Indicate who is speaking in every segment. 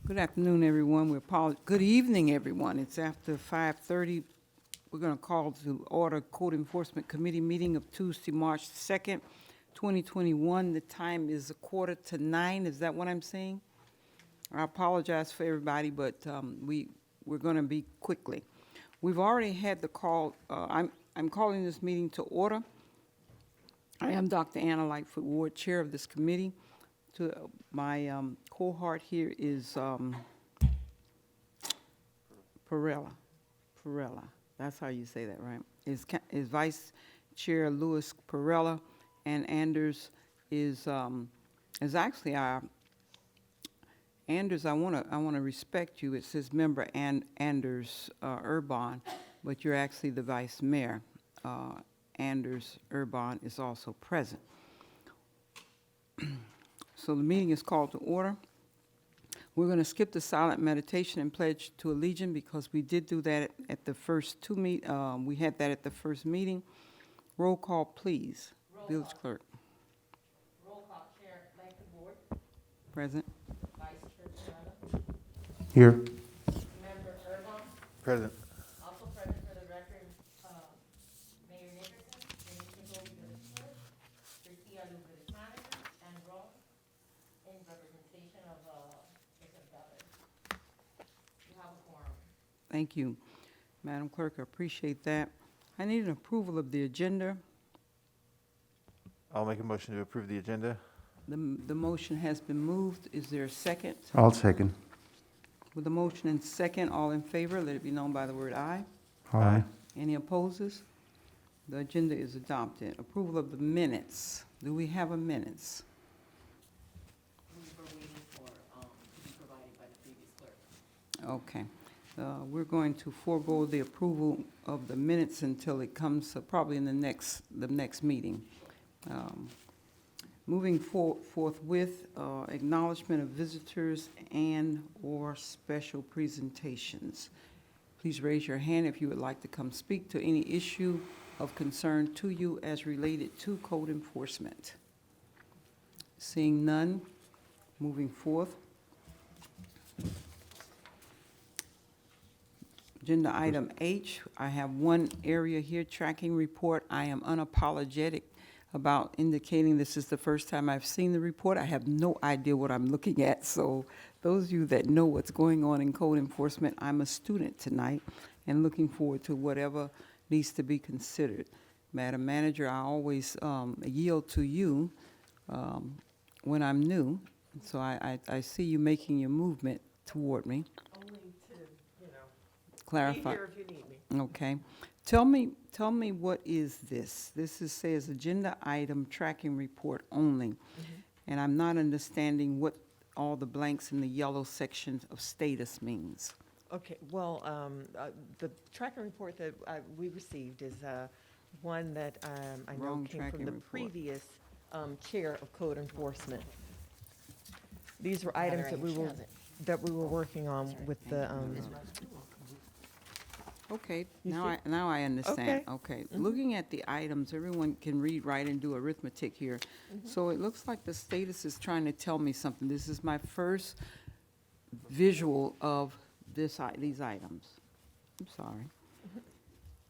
Speaker 1: Good afternoon, everyone. Good evening, everyone. It's after 5:30. We're going to call to order Code Enforcement Committee meeting of Tuesday, March 2nd, 2021. The time is 8:45. Is that what I'm saying? I apologize for everybody, but we're going to be quickly. We've already had the call. I'm calling this meeting to order. I am Dr. Anna Lightfoot Ward, Chair of this committee. To my cohort here is Perella. That's how you say that, right? Is Vice Chair Louis Perella, and Anders is actually our Anders. I wanna respect you. It says member Anders Urban, but you're actually the Vice Mayor. Anders Urban is also present. So the meeting is called to order. We're going to skip the silent meditation and pledge to allegiance because we did do that at the first we had that at the first meeting. Roll call, please. Village Clerk.
Speaker 2: Roll call, Chair Lightfoot Ward.
Speaker 1: Present.
Speaker 2: Vice Chair Perella.
Speaker 3: Here.
Speaker 2: Member Urban.
Speaker 3: Present.
Speaker 2: Also present for the record, Mayor Nickerson, Denise Nicole, Village Clerk, Christia Lu, Village Manager, and Ross, in representation of Mr. Ballard. You have a quorum.
Speaker 1: Thank you, Madam Clerk. I appreciate that. I need an approval of the agenda.
Speaker 3: I'll make a motion to approve the agenda.
Speaker 1: The motion has been moved. Is there a second?
Speaker 4: I'll second.
Speaker 1: With a motion and second, all in favor, let it be known by the word aye.
Speaker 4: Aye.
Speaker 1: Any opposes? The agenda is adopted. Approval of the minutes. Do we have a minutes?
Speaker 2: We were waiting for, to be provided by the previous clerk.
Speaker 1: Okay. We're going to forego the approval of the minutes until it comes, probably in the next meeting. Moving forthwith, acknowledgement of visitors and/or special presentations. Please raise your hand if you would like to come speak to any issue of concern to you as related to code enforcement. Seeing none, moving forth. Agenda item H, I have one area here, tracking report. I am unapologetic about indicating this is the first time I've seen the report. I have no idea what I'm looking at. So those of you that know what's going on in code enforcement, I'm a student tonight and looking forward to whatever needs to be considered. Madam Manager, I always yield to you when I'm new. So I see you making your movement toward me.
Speaker 5: Only to,
Speaker 1: Clarify.
Speaker 5: be here if you need me.
Speaker 1: Okay. Tell me what is this? Says agenda item tracking report only. And I'm not understanding what all the blanks in the yellow sections of status means.
Speaker 5: Okay, well, the tracking report that we received is one that I know
Speaker 1: Wrong
Speaker 5: came
Speaker 1: tracking
Speaker 5: from the
Speaker 1: report.
Speaker 5: previous chair of code enforcement. These were items that we were working on with the,
Speaker 1: Okay,
Speaker 5: You
Speaker 1: now I understand.
Speaker 5: Okay.
Speaker 1: Okay. Looking at the items, everyone can read, write, and do arithmetic here. So it looks like the status is trying to tell me something. This is my first visual of these items. I'm sorry.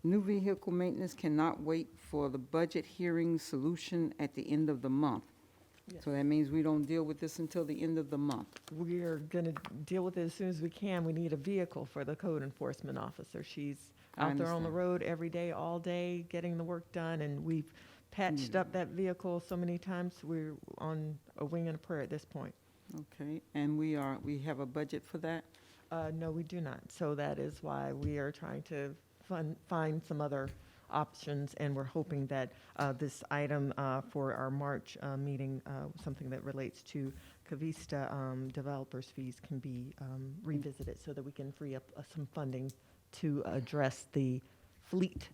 Speaker 1: New vehicle maintenance cannot wait for the budget hearing solution at the end of the month.
Speaker 5: Yes.
Speaker 1: So that means we don't deal with this until the end of the month.
Speaker 5: we're going to deal with it as soon as we can. We need a vehicle for the code enforcement officer. She's
Speaker 1: I
Speaker 5: out there on the
Speaker 1: understand.
Speaker 5: road every day, all day, getting the work done, and we've patched up that vehicle so many times, we're on a wing and a prayer at this point.
Speaker 1: Okay, and we have a budget for that?
Speaker 5: No, we do not. So that is why we are trying to find some other options, and we're hoping that this item for our March meeting, something that relates to Cavista developers fees, can be revisited so that we can free up some funding to address the fleet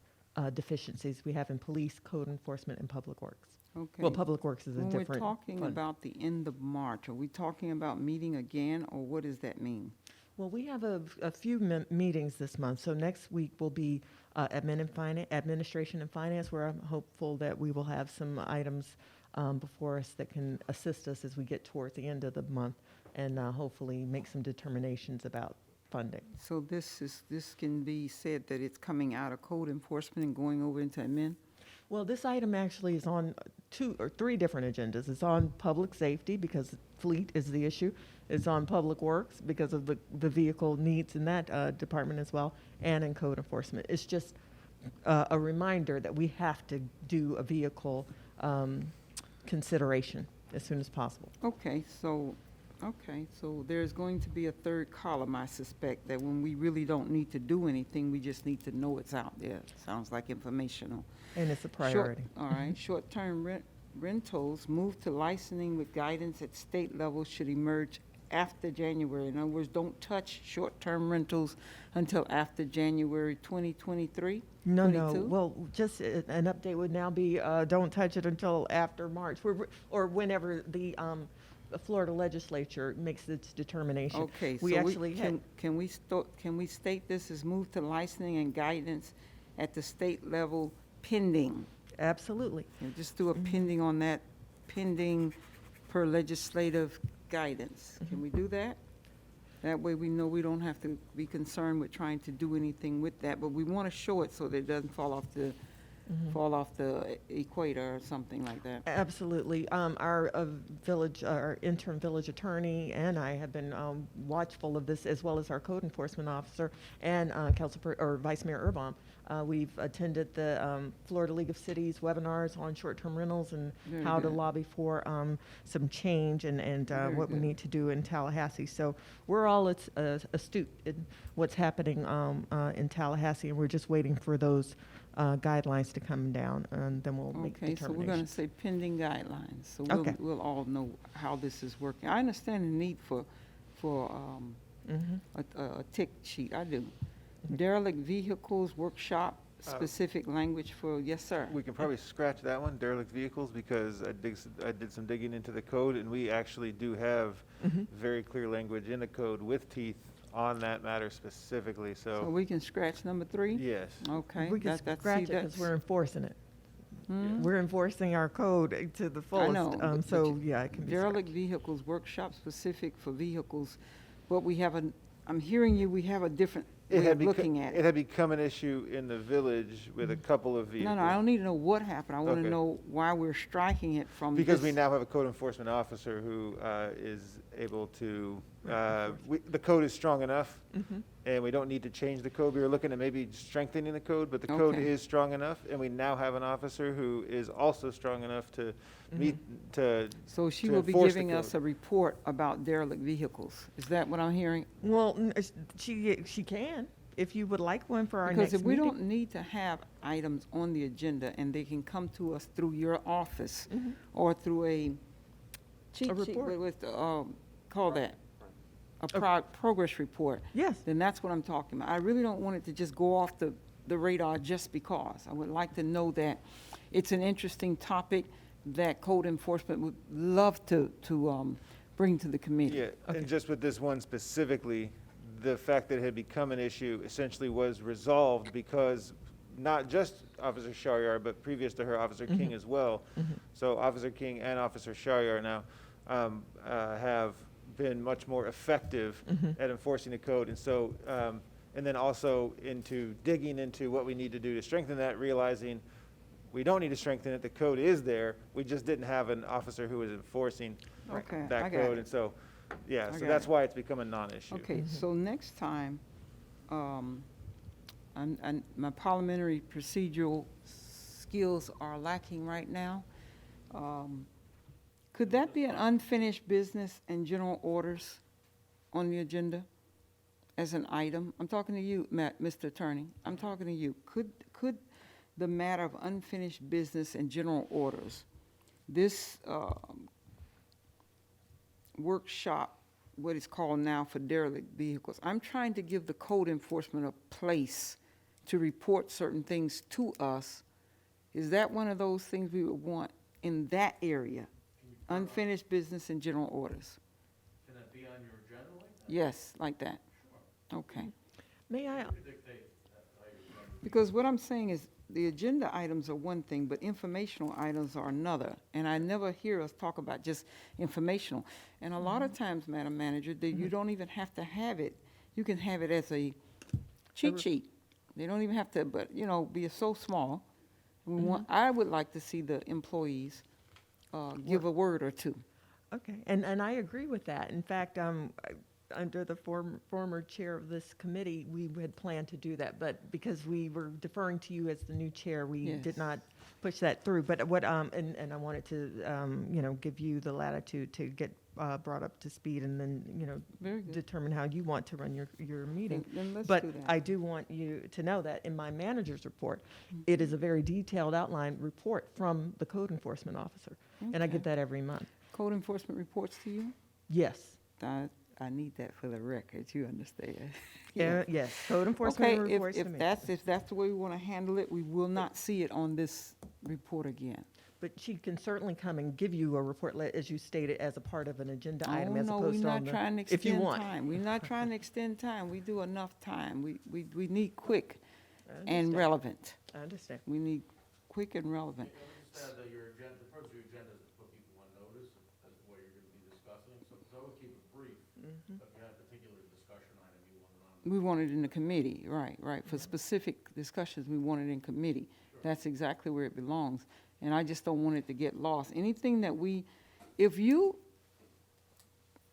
Speaker 5: deficiencies we have in police, code enforcement, and public works.
Speaker 1: Okay.
Speaker 5: Well, public works is a
Speaker 1: When
Speaker 5: different
Speaker 1: we're talking
Speaker 5: fund.
Speaker 1: about the end of March, are we talking about meeting again, or what does that mean?
Speaker 5: Well, we have a few meetings this month. So next week will be administration and finance, where I'm hopeful that we will have some items before us that can assist us as we get towards the end of the month. and hopefully make some determinations about funding.
Speaker 1: So this can be said that it's coming out of code enforcement and going over into admin?
Speaker 5: Well, this item actually is on 2 or 3 different agendas. It's on public safety because fleet is the issue. It's on public works because of the vehicle needs in that department as well, and in code enforcement. It's just a reminder that we have to do a vehicle consideration as soon as possible.
Speaker 1: Okay, so there's going to be a third column, I suspect, that when we really don't need to do anything, we just need to know it's out there. Sounds like informational.
Speaker 5: And it's a
Speaker 1: Short-
Speaker 5: priority.
Speaker 1: All right, short-term rentals, move to licensing with guidance at state level should emerge after January. In other words, don't touch short-term rentals until after January 2023?
Speaker 5: No,
Speaker 1: 22?
Speaker 5: well, just an update would now be, don't touch it until after March, or whenever the Florida legislature makes its determination.
Speaker 1: Okay, so
Speaker 5: We actually had,
Speaker 1: can we state this as move to licensing and guidance at the state level pending?
Speaker 5: absolutely.
Speaker 1: Just do a pending on that, pending per legislative guidance. Can we do that? That way we know we don't have to be concerned with trying to do anything with that, but we want to show it so that it doesn't fall off the equator or something like that.
Speaker 5: Absolutely. Our our interim village attorney and I have been watchful of this, as well as our code enforcement officer and Vice Mayor Urbom. We've attended the Florida League of Cities webinars on short-term rentals and
Speaker 1: Very
Speaker 5: how to
Speaker 1: good.
Speaker 5: lobby for some change and
Speaker 1: Very
Speaker 5: what we
Speaker 1: good.
Speaker 5: need to do in Tallahassee. So we're all astute in what's happening in Tallahassee, and we're just waiting for those guidelines to come down, and then we'll make
Speaker 1: Okay, so we're going to
Speaker 5: determinations.
Speaker 1: say pending guidelines, so
Speaker 5: Okay.
Speaker 1: we'll all know how this is working. I understand the need for
Speaker 5: Mhm.
Speaker 1: a tick sheet, I do. Derelict vehicles workshop, specific language for, yes, sir.
Speaker 3: We can probably scratch that one, derelict vehicles, because I did some digging into the code, and we actually do have
Speaker 5: Mhm.
Speaker 3: very clear language in the code with teeth on that matter specifically,
Speaker 1: So
Speaker 3: so,
Speaker 1: we can scratch number 3?
Speaker 3: yes.
Speaker 1: Okay.
Speaker 5: We can scratch it because we're enforcing it. We're enforcing our code to the fullest.
Speaker 1: know, but
Speaker 5: So, yeah, it can be
Speaker 1: Derelict
Speaker 5: scratched.
Speaker 1: vehicles, workshop specific for vehicles, but we have I'm hearing you, we have a different way of looking at
Speaker 3: It
Speaker 1: it.
Speaker 3: had become an issue in the village with a couple of vehicles.
Speaker 1: No, I don't need to know what happened, I want to
Speaker 3: Okay.
Speaker 1: know why we're striking it from
Speaker 3: Because we
Speaker 1: this-
Speaker 3: now have a code enforcement officer who is able to, the code is strong enough,
Speaker 5: Mhm.
Speaker 3: and we don't need to change the code. We were looking at maybe strengthening the code, but the code
Speaker 1: Okay.
Speaker 3: is strong enough, and we now have an officer who is also strong enough to meet, to,
Speaker 1: So she
Speaker 3: to
Speaker 1: will be
Speaker 3: enforce the
Speaker 1: giving us
Speaker 3: code.
Speaker 1: a report about derelict vehicles. Is that what I'm hearing?
Speaker 5: Well, she can, if you would like one for our
Speaker 1: Because
Speaker 5: next
Speaker 1: if we
Speaker 5: meeting.
Speaker 1: don't need to have items on the agenda and they can come to us through your office
Speaker 5: Mhm.
Speaker 1: or through a cheat sheet,
Speaker 5: report.
Speaker 1: what's the, call that? A progress report.
Speaker 5: Yes.
Speaker 1: Then that's what I'm talking about. I really don't want it to just go off the radar just because. I would like to know that it's an interesting topic that code enforcement would love to bring to the committee.
Speaker 3: yeah, and just with this one specifically, the fact that it had become an issue essentially was resolved because not just Officer Sharyar, but previous to her, Officer King as well. So Officer King and Officer Sharyar now have been much more effective at enforcing the code. And so, and then also into digging into what we need to do to strengthen that, realizing we don't need to strengthen it, the code is there, we just didn't have an officer who was enforcing
Speaker 1: Okay, I
Speaker 3: that
Speaker 1: got
Speaker 3: code.
Speaker 1: it.
Speaker 3: And so, yeah,
Speaker 1: I
Speaker 3: so
Speaker 1: got
Speaker 3: that's
Speaker 1: it.
Speaker 3: why it's become a non-issue.
Speaker 1: Okay, so next time, my parliamentary procedural skills are lacking right now. Could that be an unfinished business and general orders on the agenda as an item? I'm talking to you, Mr. Attorney. I'm talking to you. Could the matter of unfinished business and general orders, this workshop, what it's called now for derelict vehicles, I'm trying to give the code enforcement a place to report certain things to us. Is that one of those things we would want in that area? Unfinished business and general orders?
Speaker 4: Can that be on your agenda like that?
Speaker 1: Yes, like that? Okay.
Speaker 5: May I,
Speaker 4: You dictate that how you're going to.
Speaker 1: Because what I'm saying is, the agenda items are one thing, but informational items are another. And I never hear us talk about just informational. And a lot of times, Madam Manager, that you don't even have to have it. You can have it as a cheat sheet. They don't even have to, but, you know, be so small. We want, I would like to see the employees give a word or two.
Speaker 5: Okay, and I agree with that. In fact, under the former chair of this committee, we had planned to do that, but because we were deferring to you as the new chair, we
Speaker 1: Yes.
Speaker 5: did not push that through. But what, and I wanted to, you know, give you the latitude to get brought up to speed and then, you know,
Speaker 1: Very good.
Speaker 5: determine how you want to run your meeting.
Speaker 1: Then let's
Speaker 5: But
Speaker 1: do that.
Speaker 5: I do want you to know that in my manager's report, it is a very detailed outline report from the code enforcement officer. And I
Speaker 1: Okay.
Speaker 5: get that every month.
Speaker 1: Code enforcement reports to you?
Speaker 5: Yes.
Speaker 1: I need that for the record, you understand?
Speaker 5: Yeah, yes, code enforcement
Speaker 1: Okay,
Speaker 5: reports to
Speaker 1: if
Speaker 5: me.
Speaker 1: if that's the way we want to handle it, we will not see it on this report again.
Speaker 5: But she can certainly come and give you a report, as you stated, as a part of an agenda item, as
Speaker 1: Oh, no,
Speaker 5: opposed to
Speaker 1: we're
Speaker 5: on
Speaker 1: not trying to
Speaker 5: the, if you
Speaker 1: extend
Speaker 5: want.
Speaker 1: time. We're not trying to extend time. We do enough time. We need quick
Speaker 5: I
Speaker 1: and
Speaker 5: understand.
Speaker 1: relevant.
Speaker 5: I understand.
Speaker 1: We need quick and relevant.
Speaker 4: Can I just add that your agenda, the purpose of your agenda is to put people on notice as to what you're gonna be discussing, so I would keep it brief.
Speaker 5: Mm-hmm.
Speaker 4: But if you have a particular discussion item you want on.
Speaker 1: We want it in the committee, right. For specific discussions, we want it in committee. That's exactly where it belongs. And I just don't want it to get lost. Anything that if you,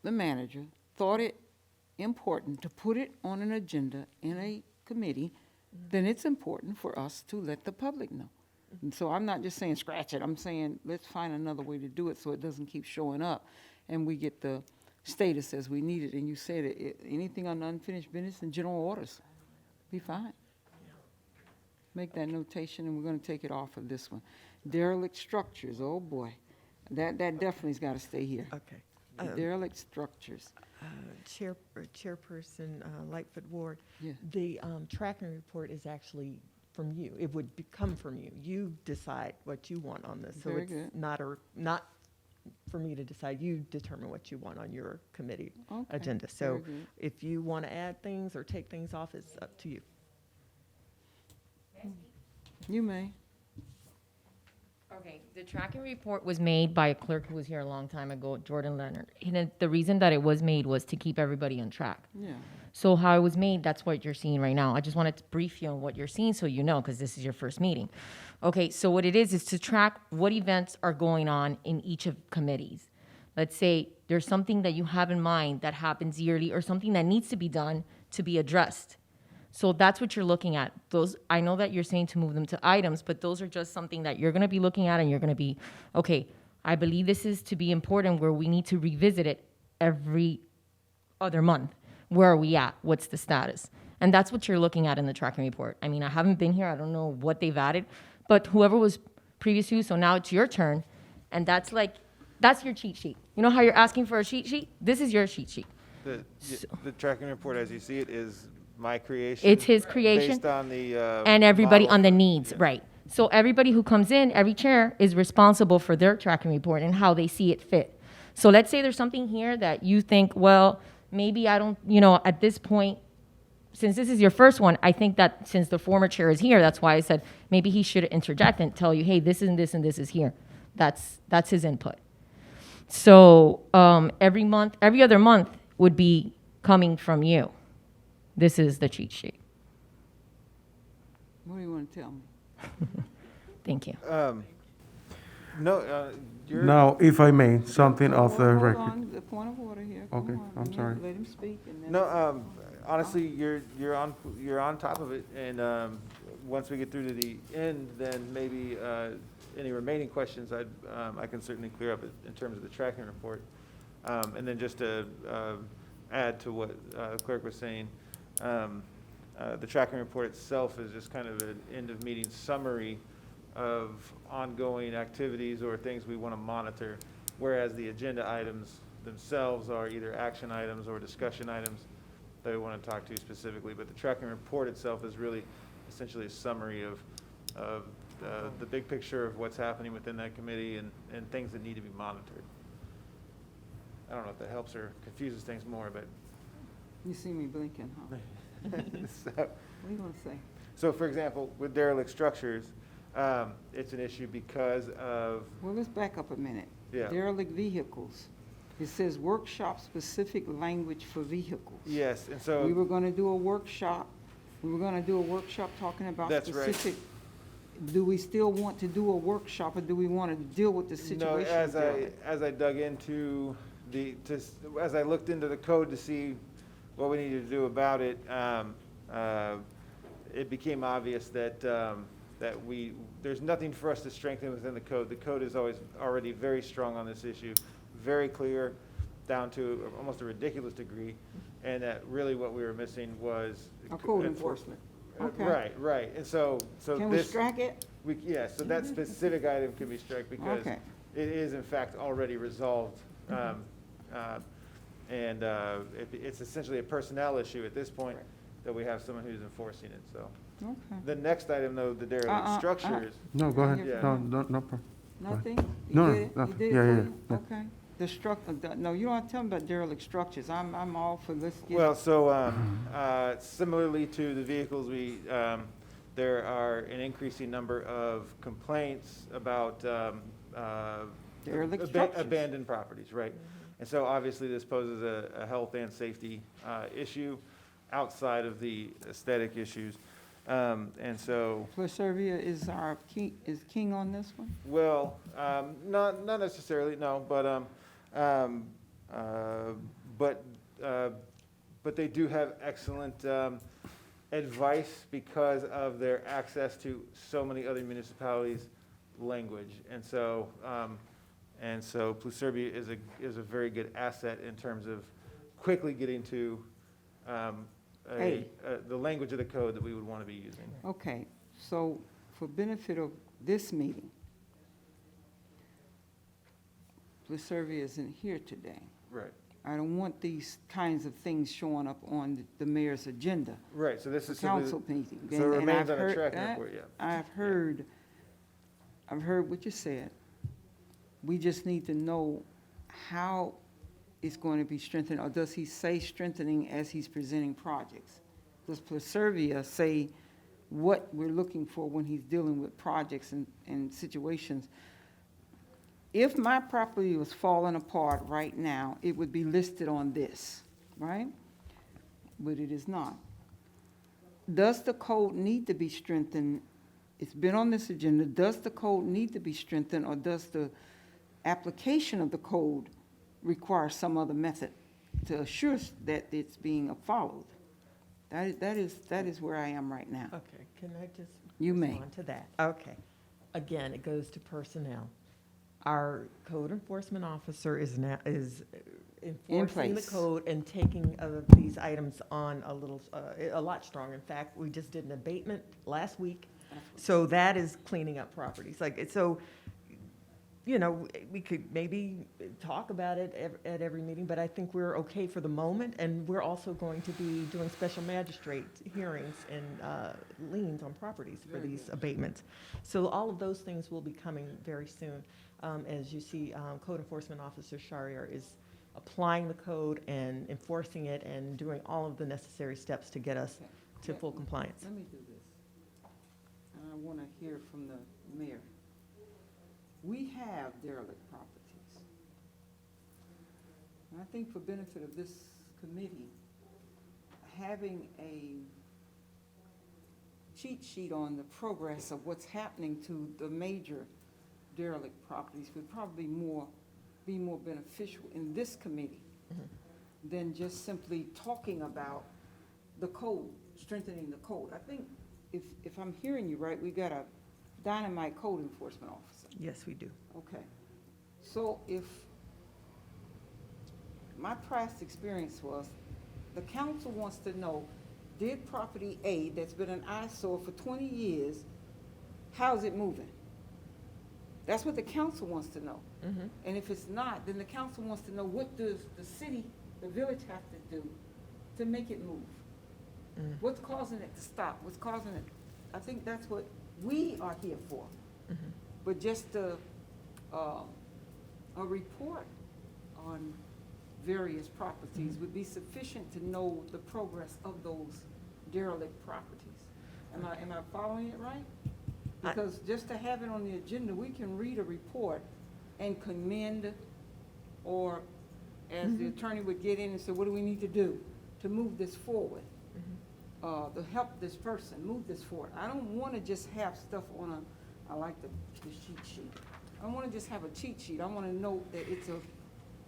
Speaker 1: the manager, thought it important to put it on an agenda in a committee, then it's important for us to let the public know. And so I'm not just saying scratch it, I'm saying let's find another way to do it so it doesn't keep showing up and we get the status as we need it. And you said anything on unfinished business and general orders, be fine. Make that notation and we're gonna take it off of this one. Derelict structures, oh boy, that definitely's gotta stay here.
Speaker 5: Okay.
Speaker 1: Derelict structures,
Speaker 5: Chairperson Lightfoot Ward,
Speaker 1: yeah.
Speaker 5: the tracking report is actually from you. It would come from you. You decide what you want on this. So
Speaker 1: Very
Speaker 5: it's
Speaker 1: good.
Speaker 5: not for me to decide. You determine what you want on your committee
Speaker 1: Okay,
Speaker 5: agenda.
Speaker 1: very
Speaker 5: So
Speaker 1: good.
Speaker 5: if you want to add things or take things off, it's up to you.
Speaker 1: You may.
Speaker 6: Okay, the tracking report was made by a clerk who was here a long time ago, Jordan Leonard. And the reason that it was made was to keep everybody on track.
Speaker 1: Yeah,
Speaker 6: So how it was made, that's what you're seeing right now. I just wanted to brief you on what you're seeing so you know, because this is your first meeting. Okay, so what it is to track what events are going on in each of committees. Let's say there's something that you have in mind that happens yearly or something that needs to be done to be addressed. So that's what you're looking at. Those, I know that you're saying to move them to items, but those are just something that you're gonna be looking at and you're gonna be, okay, I believe this is to be important where we need to revisit it every other month. Where are we at? What's the status? And that's what you're looking at in the tracking report. I mean, I haven't been here, I don't know what they've added, but whoever was previous to you, so now it's your turn, and that's your cheat sheet. You know how you're asking for a cheat sheet? This is your cheat sheet.
Speaker 3: The tracking report, as you see it, is my creation.
Speaker 6: It's his creation.
Speaker 3: Based on the.
Speaker 6: And everybody
Speaker 3: model
Speaker 6: on the
Speaker 3: for-
Speaker 6: needs,
Speaker 3: yeah.
Speaker 6: right. So everybody who comes in, every chair is responsible for their tracking report and how they see it fit. So let's say there's something here that you think, well, maybe I don't, at this point, since this is your first one, I think that since the former chair is here, that's why I said maybe he should interject and tell you, hey, this and this and this is here. That's his input. So every other month would be coming from you. This is the cheat sheet.
Speaker 1: what do you want to tell me?
Speaker 6: Thank you.
Speaker 3: No, you're.
Speaker 7: Now, if I may, something off the
Speaker 1: Hold
Speaker 7: record.
Speaker 1: on, the point of order here. Come
Speaker 7: Okay,
Speaker 1: on,
Speaker 7: I'm sorry.
Speaker 1: Let him speak and then.
Speaker 3: No, honestly, you're on top of it, and once we get through to the end, then maybe any remaining questions I can certainly clear up in terms of the tracking report. And then just to add to what the clerk was saying, the tracking report itself is just kind of an end of meeting summary of ongoing activities or things we want to monitor, whereas the agenda items themselves are either action items or discussion items that we want to talk to specifically. But the tracking report itself is really essentially a summary of the big picture of what's happening within that committee and things that need to be monitored. I don't know if that helps or confuses things more, but
Speaker 1: You see me blinking, huh?
Speaker 3: so,
Speaker 1: What do you want to say?
Speaker 3: So for example, with derelict structures, it's an issue because of,
Speaker 1: Well, let's back up a minute.
Speaker 3: Yeah.
Speaker 1: Derelict vehicles. It says workshop-specific language for vehicles.
Speaker 3: yes, and
Speaker 1: We
Speaker 3: so,
Speaker 1: were gonna do a workshop, talking about
Speaker 3: That's right.
Speaker 1: specific. Do we still want to do a workshop, or do we want to deal with the
Speaker 3: no,
Speaker 1: situation?
Speaker 3: as I dug into as I looked into the code to see what we needed to do about it, it became obvious that, there's nothing for us to strengthen within the code. The code is already very strong on this issue, very clear, down to almost a ridiculous degree, and that really what we were missing was.
Speaker 1: A code enforcement. Okay.
Speaker 3: Right, and so
Speaker 1: Can we
Speaker 3: this,
Speaker 1: strike it?
Speaker 3: so that specific item can be struck because
Speaker 1: Okay.
Speaker 3: it is in fact already resolved. And it's essentially a personnel issue at this point, that we have someone who's enforcing it, so.
Speaker 1: Okay.
Speaker 3: The next item, though, the derelict structures,
Speaker 7: No, go ahead.
Speaker 3: Yeah.
Speaker 7: No problem.
Speaker 1: Nothing?
Speaker 7: No,
Speaker 1: You
Speaker 7: no,
Speaker 1: did it?
Speaker 7: nothing.
Speaker 1: You did it
Speaker 7: Yeah,
Speaker 1: for
Speaker 7: yeah,
Speaker 1: you?
Speaker 7: yeah.
Speaker 1: Okay. No, you don't have to tell me about derelict structures. I'm all for, let's get.
Speaker 3: well, so, similarly to the vehicles, there are an increasing number of complaints about,
Speaker 1: Derelict structures.
Speaker 3: abandoned properties, right? And so obviously this poses a health and safety, issue outside of the aesthetic issues. And so,
Speaker 1: Servia is king on this one?
Speaker 3: well, not necessarily, no, but they do have excellent advice because of their access to so many other municipalities' language. And so Pluserbia is a very good asset in terms of quickly getting to the language of the code that we would want to be using.
Speaker 1: Okay, so for benefit of this meeting, Servia isn't here today.
Speaker 3: Right.
Speaker 1: I don't want these kinds of things showing up on the mayor's agenda,
Speaker 3: Right, so this
Speaker 1: the
Speaker 3: is simply,
Speaker 1: council meeting.
Speaker 3: so it
Speaker 1: And
Speaker 3: remains
Speaker 1: I've
Speaker 3: on a
Speaker 1: heard
Speaker 3: tracking
Speaker 1: that.
Speaker 3: report, yeah.
Speaker 1: I've heard what you said. We just need to know how it's going to be strengthened, or does he say strengthening as he's presenting projects? Does Servia say what we're looking for when he's dealing with projects and situations? If my property was falling apart right now, it would be listed on this, right? But it is not. Does the code need to be strengthened? It's been on this agenda. Does the code need to be strengthened, or does the application of the code require some other method to assure that it's being followed? That is where I am right now.
Speaker 5: Okay, can I just
Speaker 1: You may.
Speaker 5: respond to that? Okay. Again, it goes to personnel. Our code enforcement officer is enforcing the
Speaker 1: place.
Speaker 5: code and taking these items on a lot stronger. In fact, we just did an abatement last week, so that is cleaning up properties. We could maybe talk about it at every meeting, but I think we're okay for the moment, and we're also going to be doing special magistrate hearings and liens on properties for these abatements. So all of those things will be coming very soon. As you see, Code Enforcement Officer Shariar is applying the code and enforcing it and doing all of the necessary steps to get us to full compliance.
Speaker 1: Let me do this. And I want to hear from the mayor. We have derelict properties. And I think for benefit of this committee, having a cheat sheet on the progress of what's happening to the major derelict properties would probably be more beneficial in this committee than just simply talking about the code, strengthening the code. I think if I'm hearing you right, we got a dynamite code enforcement officer.
Speaker 5: Yes, we do.
Speaker 1: Okay. So if my past experience was, the council wants to know, did property A that's been an eyesore for 20 years, how's it moving? That's what the council wants to know. And if it's not, then the council wants to know, what does the city, the village have to do to make it move? What's causing it to stop? What's causing it? I think that's what we are here for. But just a report on various properties would be sufficient to know the progress of those derelict properties. Am I following it right?
Speaker 5: I-
Speaker 1: Because just to have it on the agenda, we can read a report and commend, or as the attorney would get in and say, what do we need to do to move this forward? To help this person move this forward. I don't want to just have stuff on I like the cheat sheet. I don't want to just have a cheat sheet. I want to know that it's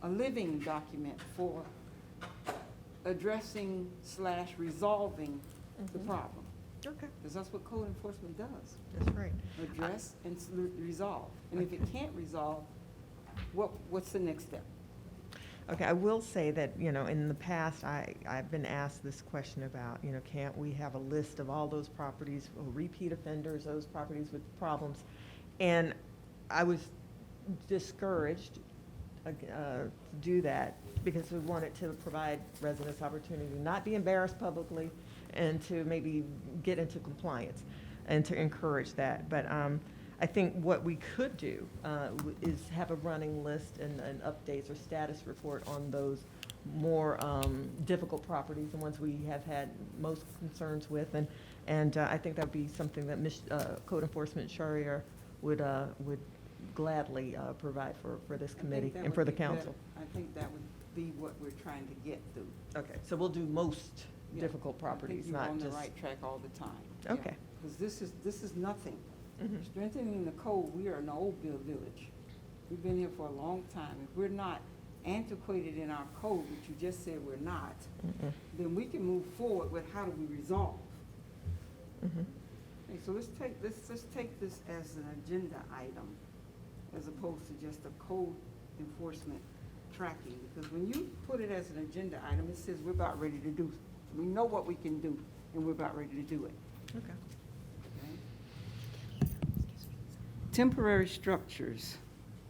Speaker 1: a living document for addressing / resolving the problem.
Speaker 5: Okay,
Speaker 1: Because that's what code enforcement does,
Speaker 5: that's right.
Speaker 1: address and resolve. And if it can't resolve, what's the next step?
Speaker 5: Okay, I will say that, in the past, I've been asked this question about, can't we have a list of all those properties, repeat offenders, those properties with problems? And I was discouraged to do that because we wanted to provide residents opportunity to not be embarrassed publicly and to maybe get into compliance and to encourage that. But I think what we could do is have a running list and updates or status report on those more difficult properties, the ones we have had most concerns with. And I think that would be something that Code Enforcement Shariar would gladly provide for this committee and for the council.
Speaker 1: I think that would be what we're trying to get through.
Speaker 5: Okay, so we'll do most
Speaker 1: Yeah.
Speaker 5: difficult properties, not
Speaker 1: I think you're
Speaker 5: just.
Speaker 1: on the right track all the time.
Speaker 5: Okay.
Speaker 1: Because this is nothing.
Speaker 5: Mhm.
Speaker 1: Strengthening the code, we are an old village. We've been here for a long time. If we're not antiquated in our code, which you just said we're not,
Speaker 5: Mm-mm.
Speaker 1: then we can move forward with how do we resolve.
Speaker 5: Mhm.
Speaker 1: Okay, so let's take this as an agenda item as opposed to just a code enforcement tracking. Because when you put it as an agenda item, it says we're about ready to do, we know what we can do and we're about ready to do it.
Speaker 5: Okay.
Speaker 1: Okay? Temporary structures,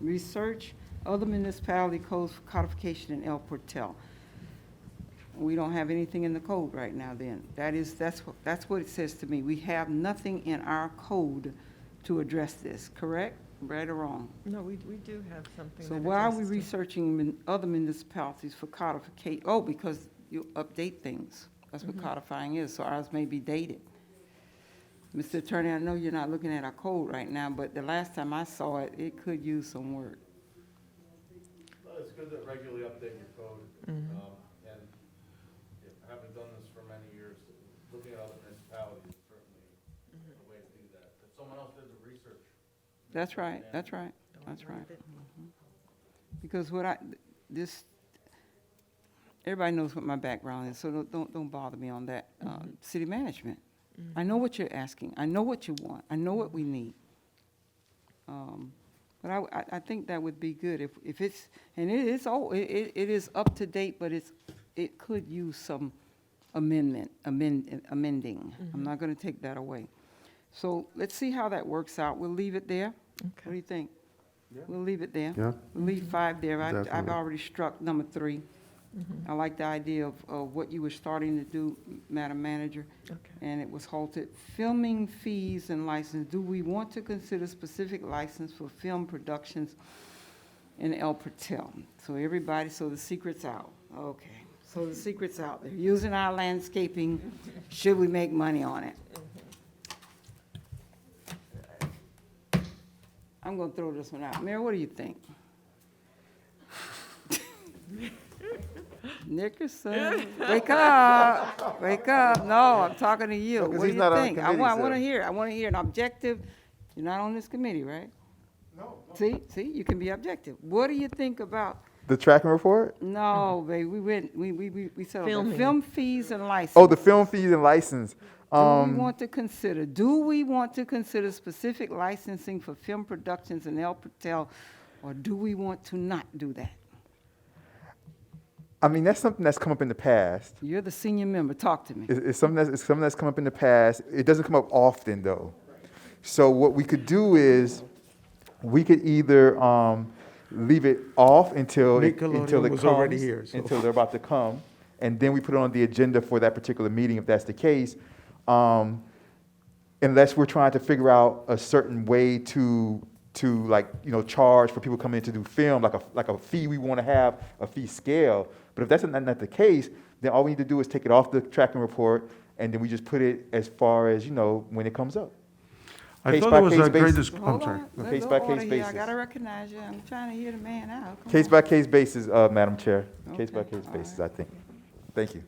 Speaker 1: research other municipality codes for codification in El Portel. We don't have anything in the code right now then. That's what it says to me. We have nothing in our code to address this, correct? Right or wrong?
Speaker 5: No, we do have something.
Speaker 1: So
Speaker 5: that
Speaker 1: why are we
Speaker 5: addresses
Speaker 1: researching other municipalities for codification? Oh, because you update things. That's what
Speaker 5: Mhm.
Speaker 1: codifying is, so ours may be dated. Mr. Attorney, I know you're not looking at our code right now, but the last time I saw it, it could use some work.
Speaker 4: Well, it's good to regularly update your code,
Speaker 5: Mhm.
Speaker 4: and having done this for many years, looking at other municipalities is certainly a way to do that. If someone else did the research.
Speaker 1: That's right, that's right,
Speaker 5: Don't
Speaker 1: that's right.
Speaker 5: leave it.
Speaker 1: Because everybody knows what my background is, so don't bother me on that. City management. I know what you're asking. I know what you want. I know what we need. But I think that would be good if it's, and it is old, it is up to date, but it could use some amending. I'm not gonna take that away. So let's see how that works out. We'll leave it there. What do you think? We'll leave it there.
Speaker 7: Yeah,
Speaker 1: We'll leave 5 there. I've
Speaker 7: Definitely.
Speaker 1: already struck number 3. I like the idea of what you were starting to do, Madam Manager,
Speaker 5: Okay.
Speaker 1: and it was halted. Filming fees and license. Do we want to consider specific license for film productions in El Portel? So the secret's out. Okay, so the secret's out. They're using our landscaping. Should we make money on it? I'm gonna throw this one out. Mayor, what do you think? Nickerson, wake up, wake up. No, I'm talking to you.
Speaker 3: No, 'cause
Speaker 1: What do
Speaker 3: he's
Speaker 1: you
Speaker 3: not on the
Speaker 1: think?
Speaker 3: committee,
Speaker 1: I want to
Speaker 3: sir.
Speaker 1: hear an objective. You're not on this committee, right?
Speaker 3: No.
Speaker 1: See, you can be objective. What do you think about,
Speaker 3: The tracking report?
Speaker 1: no, babe, we settled that.
Speaker 5: Filming.
Speaker 1: Film fees and license.
Speaker 3: Oh, the film fees and license.
Speaker 1: Do we want to consider specific licensing for film productions in El Portel, or do we want to not do that?
Speaker 3: I mean, that's something that's come up in the past.
Speaker 1: You're the senior member, talk to me.
Speaker 3: It's something that's come up in the past. It doesn't come up often, though. So what we could do is, we could either leave it off until it
Speaker 7: Nickelodeon was already
Speaker 3: comes,
Speaker 7: here, so.
Speaker 3: until they're about to come, and then we put it on the agenda for that particular meeting, if that's the case. Unless we're trying to figure out a certain way to charge for people coming in to do film, like a fee we want to have, a fee scale. But if that's not the case, then all we need to do is take it off the tracking report
Speaker 8: and then we just put it as far as, you know, when it comes up.
Speaker 7: I
Speaker 8: Case
Speaker 7: thought
Speaker 8: by
Speaker 7: it was
Speaker 8: case
Speaker 7: a great,
Speaker 8: basis.
Speaker 7: I'm
Speaker 1: Hold
Speaker 7: sorry.
Speaker 1: on, let's
Speaker 8: Case
Speaker 1: go
Speaker 8: by
Speaker 1: order
Speaker 8: case
Speaker 1: here. I
Speaker 8: basis.
Speaker 1: gotta recognize you. I'm trying to hear the man out. Come
Speaker 8: Case
Speaker 1: on.
Speaker 8: by case basis, Madam Chair. Case by
Speaker 1: Okay,
Speaker 8: case
Speaker 1: all
Speaker 8: basis,
Speaker 1: right.
Speaker 8: I think. Thank you.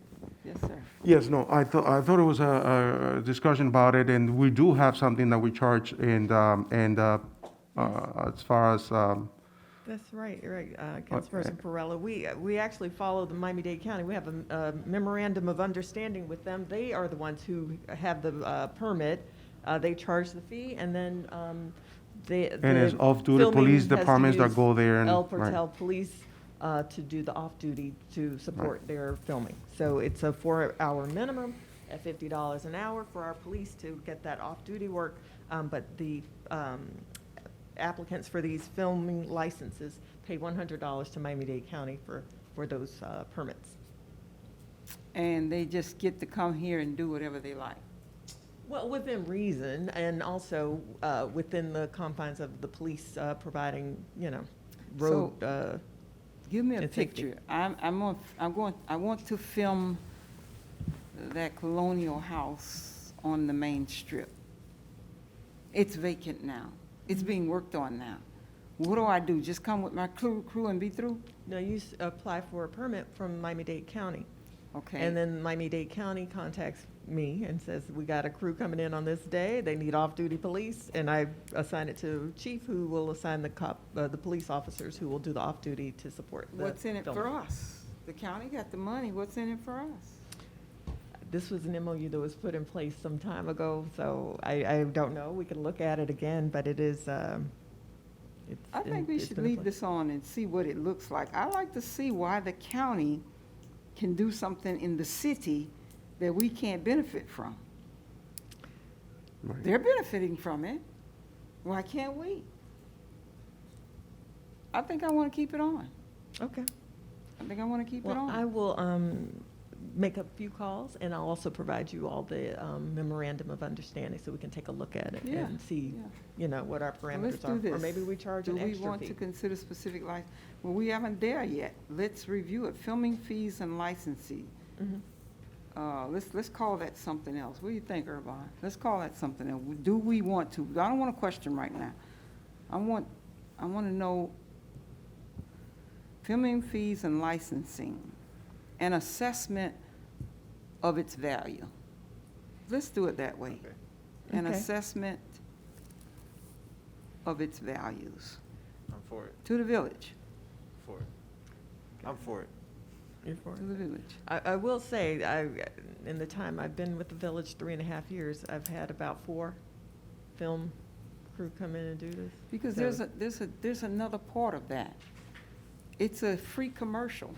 Speaker 1: Yes, sir.
Speaker 7: Yes, no, I thought it was a discussion about it, and we do have something that we charge, and as far as,
Speaker 5: That's right, you're right, Councilperson Perrella. We actually follow the Miami-Dade County. We have a memorandum of understanding with them. They are the ones who have the permit. They charge the fee, and then
Speaker 7: and as off-duty police departments that go there and.
Speaker 5: El
Speaker 7: right.
Speaker 5: Portal Police to do the off-duty to support their filming. So it's a 4-hour minimum at $50 an hour for our police to get that off-duty work. But the applicants for these filming licenses pay $100 to Miami-Dade County for those permits.
Speaker 1: And they just get to come here and do whatever they like.
Speaker 5: Well, within reason, and also within the confines of the police providing, you know, road.
Speaker 1: Give me a
Speaker 5: and safety.
Speaker 1: picture. I want to film that colonial house on the main strip. It's vacant now. It's being worked on now. What do I do? Just come with my crew and be through?
Speaker 5: No, you apply for a permit from Miami-Dade County.
Speaker 1: Okay.
Speaker 5: And then Miami-Dade County contacts me and says, we got a crew coming in on this day, they need off-duty police, and I assign it to chief, who will assign the police officers who will do the off-duty to support the
Speaker 1: What's in it for
Speaker 5: filming.
Speaker 1: us? The county got the money. What's in it for us?
Speaker 5: This was an MOU that was put in place some time ago, so I don't know, we can look at it again, but it is,
Speaker 1: I think we should leave this on and see what it looks like. I like to see why the county can do something in the city that we can't benefit from.
Speaker 7: Right.
Speaker 1: They're benefiting from it. Why can't we? I think I want to keep it on.
Speaker 5: Okay.
Speaker 1: I think I want to keep it
Speaker 5: Well, I
Speaker 1: on.
Speaker 5: will make a few calls, and I'll also provide you all the memorandum of understanding, so we can take a look at it
Speaker 1: Yeah,
Speaker 5: and see,
Speaker 1: yeah.
Speaker 5: you know, what our
Speaker 1: Well, let's
Speaker 5: parameters
Speaker 1: do
Speaker 5: are. Or
Speaker 1: this.
Speaker 5: maybe we charge
Speaker 1: Do
Speaker 5: an
Speaker 1: we
Speaker 5: extra
Speaker 1: want to
Speaker 5: fee.
Speaker 1: consider specific well, we haven't there yet. Let's review it. Filming fees and licensing.
Speaker 5: Mhm.
Speaker 1: Let's call that something else. What do you think, Irvine? Let's call that something else. Do we want to? I don't want a question right now. I want to know filming fees and licensing, an assessment of its value. Let's do it that way. An
Speaker 5: Okay.
Speaker 1: assessment of its values
Speaker 3: I'm for it,
Speaker 1: to the village,
Speaker 3: for it. I'm for it.
Speaker 5: You're for it?
Speaker 1: to the village.
Speaker 5: I will say, in the time I've been with the village, 3.5 years, I've had about 4 film crew come in and do this.
Speaker 1: Because
Speaker 5: So-
Speaker 1: there's another part of that. It's a free commercial.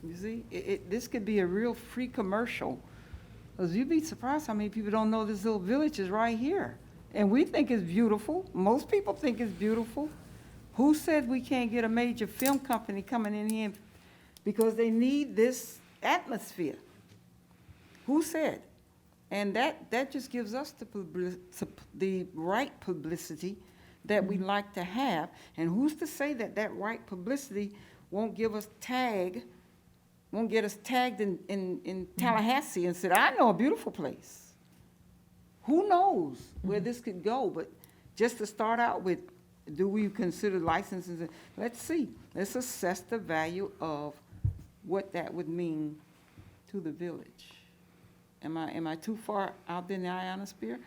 Speaker 1: You see, this could be a real free commercial. Because you'd be surprised how many people don't know this little village is right here. And we think it's beautiful. Most people think it's beautiful. Who said we can't get a major film company coming in here because they need this atmosphere? Who said? And that just gives us the right publicity that we like to have. And who's to say that right publicity won't get us tagged in Tallahassee and said, I know a beautiful place. Who knows where this could go? But just to start out with, do we consider licenses? Let's see. Let's assess the value of what that would mean to the village. Am I too far out there in the ionosphere?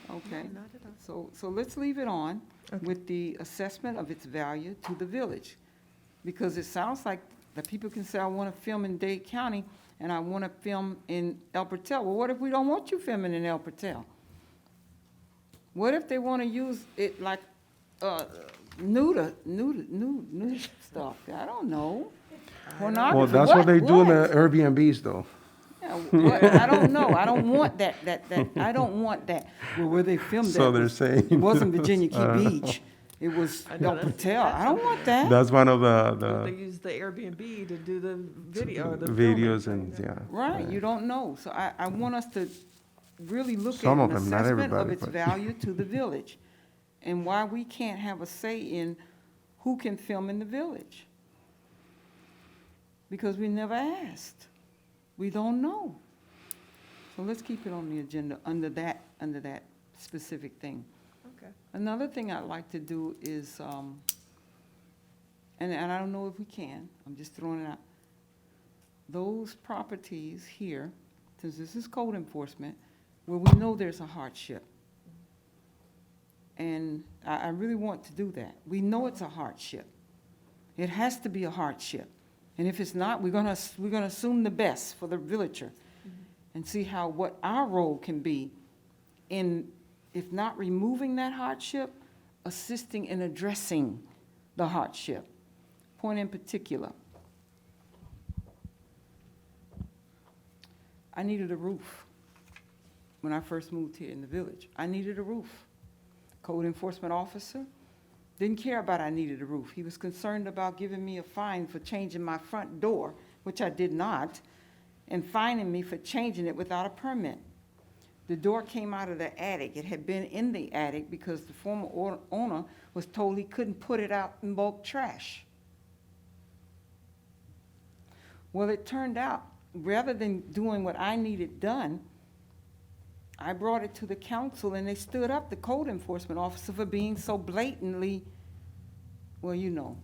Speaker 1: Okay.
Speaker 5: Not at all.
Speaker 1: So let's leave it on
Speaker 5: Okay.
Speaker 1: with the assessment of its value to the village. Because it sounds like the people can say, I want to film in Dade County and I want to film in El Portal. Well, what if we don't want you filming in El Portal? What if they want to use it like nude stuff? I don't know. Pornography.
Speaker 7: Well, that's what they do in the
Speaker 1: What?
Speaker 7: Airbnbs, though.
Speaker 1: Yeah, I don't know. I don't want that. I don't want that. Well, where they filmed
Speaker 7: So
Speaker 1: that
Speaker 7: they're
Speaker 1: was-
Speaker 7: saying.
Speaker 1: It wasn't Virginia Key Beach. It was
Speaker 5: I know,
Speaker 1: El
Speaker 5: that's-
Speaker 1: Portal. I don't want that.
Speaker 7: That's one of
Speaker 5: They
Speaker 7: the
Speaker 5: use the Airbnb to do the video, or the
Speaker 7: videos
Speaker 5: filming.
Speaker 7: and, yeah.
Speaker 1: Right, you don't know. So I want us to really look at
Speaker 7: Some
Speaker 1: an
Speaker 7: of them, not
Speaker 1: assessment of
Speaker 7: everybody,
Speaker 1: its
Speaker 7: but-
Speaker 1: value to the village and why we can't have a say in who can film in the village. Because we never asked. We don't know. So let's keep it on the agenda under that specific thing.
Speaker 5: Okay.
Speaker 1: Another thing I'd like to do is, and I don't know if we can, I'm just throwing it out. Those properties here, since this is code enforcement, where we know there's a hardship. And I really want to do that. We know it's a hardship. It has to be a hardship. And if it's not, we're gonna assume the best for the villager and see what our role can be in, if not removing that hardship, assisting in addressing the hardship. Point in particular, I needed a roof when I first moved here in the village. I needed a roof. Code enforcement officer didn't care about I needed a roof. He was concerned about giving me a fine for changing my front door, which I did not, and fining me for changing it without a permit. The door came out of the attic. It had been in the attic because the former owner was told he couldn't put it out in bulk trash. Well, it turned out, rather than doing what I needed done, I brought it to the council and they stood up the code enforcement officer for being so blatantly, well, you know,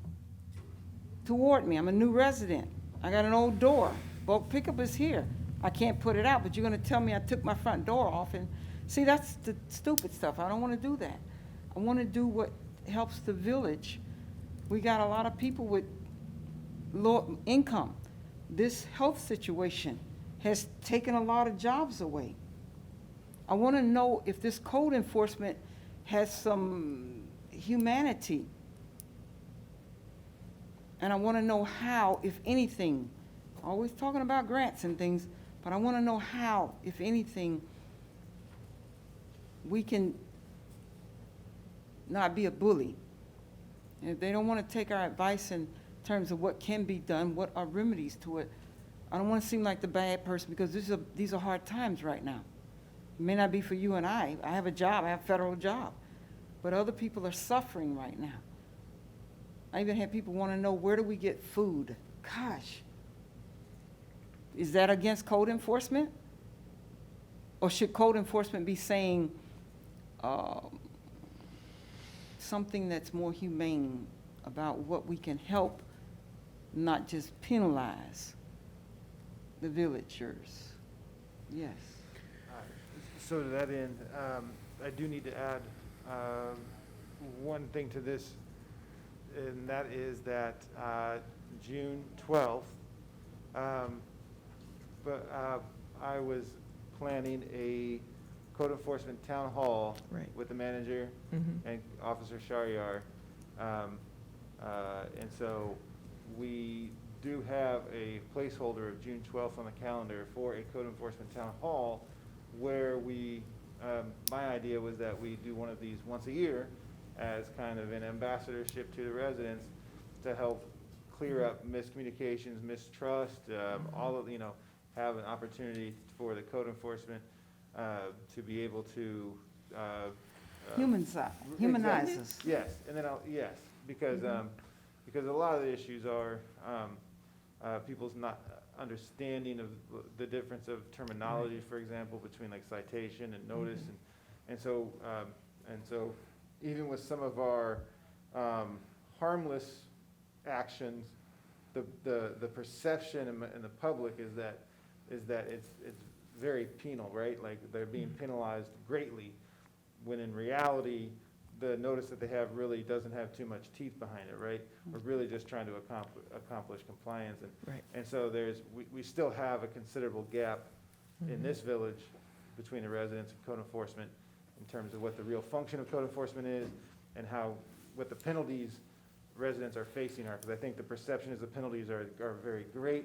Speaker 1: toward me. I'm a new resident. I got an old door. Bulk pickup is here. I can't put it out, but you're gonna tell me I took my front door off and, see, that's the stupid stuff. I don't wanna do that. I wanna do what helps the village. We got a lot of people with low income. This health situation has taken a lot of jobs away. I want to know if this code enforcement has some humanity. And I want to know how, if anything, always talking about grants and things, but I want to know how, if anything, we can not be a bully. And if they don't want to take our advice in terms of what can be done, what are remedies to it, I don't want to seem like the bad person because these are hard times right now. It may not be for you and I. I have a job, I have a federal job. But other people are suffering right now. I even had people want to know, where do we get food? Gosh. Is that against code enforcement? Or should code enforcement be saying something that's more humane about what we can help, not just penalize the villagers? Yes.
Speaker 3: So to that end, I do need to add one thing to this, and that is that June 12th, I was planning a code enforcement town hall
Speaker 5: Right.
Speaker 3: with the manager and Officer Shariar. And so we do have a placeholder of June 12th on the calendar for a code enforcement town hall where we, my idea was that we do one of these once a year as kind of an ambassadorship to the residents to help clear up miscommunications, mistrust, all of, have an opportunity for the code enforcement to be able to
Speaker 1: Humanize us.
Speaker 3: Yes, and then yes, because because a lot of the issues are people's not understanding of the difference of terminology, for example, between like citation and notice, and so even with some of our harmless actions, the perception in the public is that it's very penal, right? Like they're being penalized greatly, when in reality, the notice that they have really doesn't have too much teeth behind it, right? We're really just trying to accomplish compliance,
Speaker 5: Right.
Speaker 3: and so we still have a considerable gap in this village between the residents and code enforcement in terms of what the real function of code enforcement is and what the penalties residents are facing are, because I think the perception is the penalties are very great,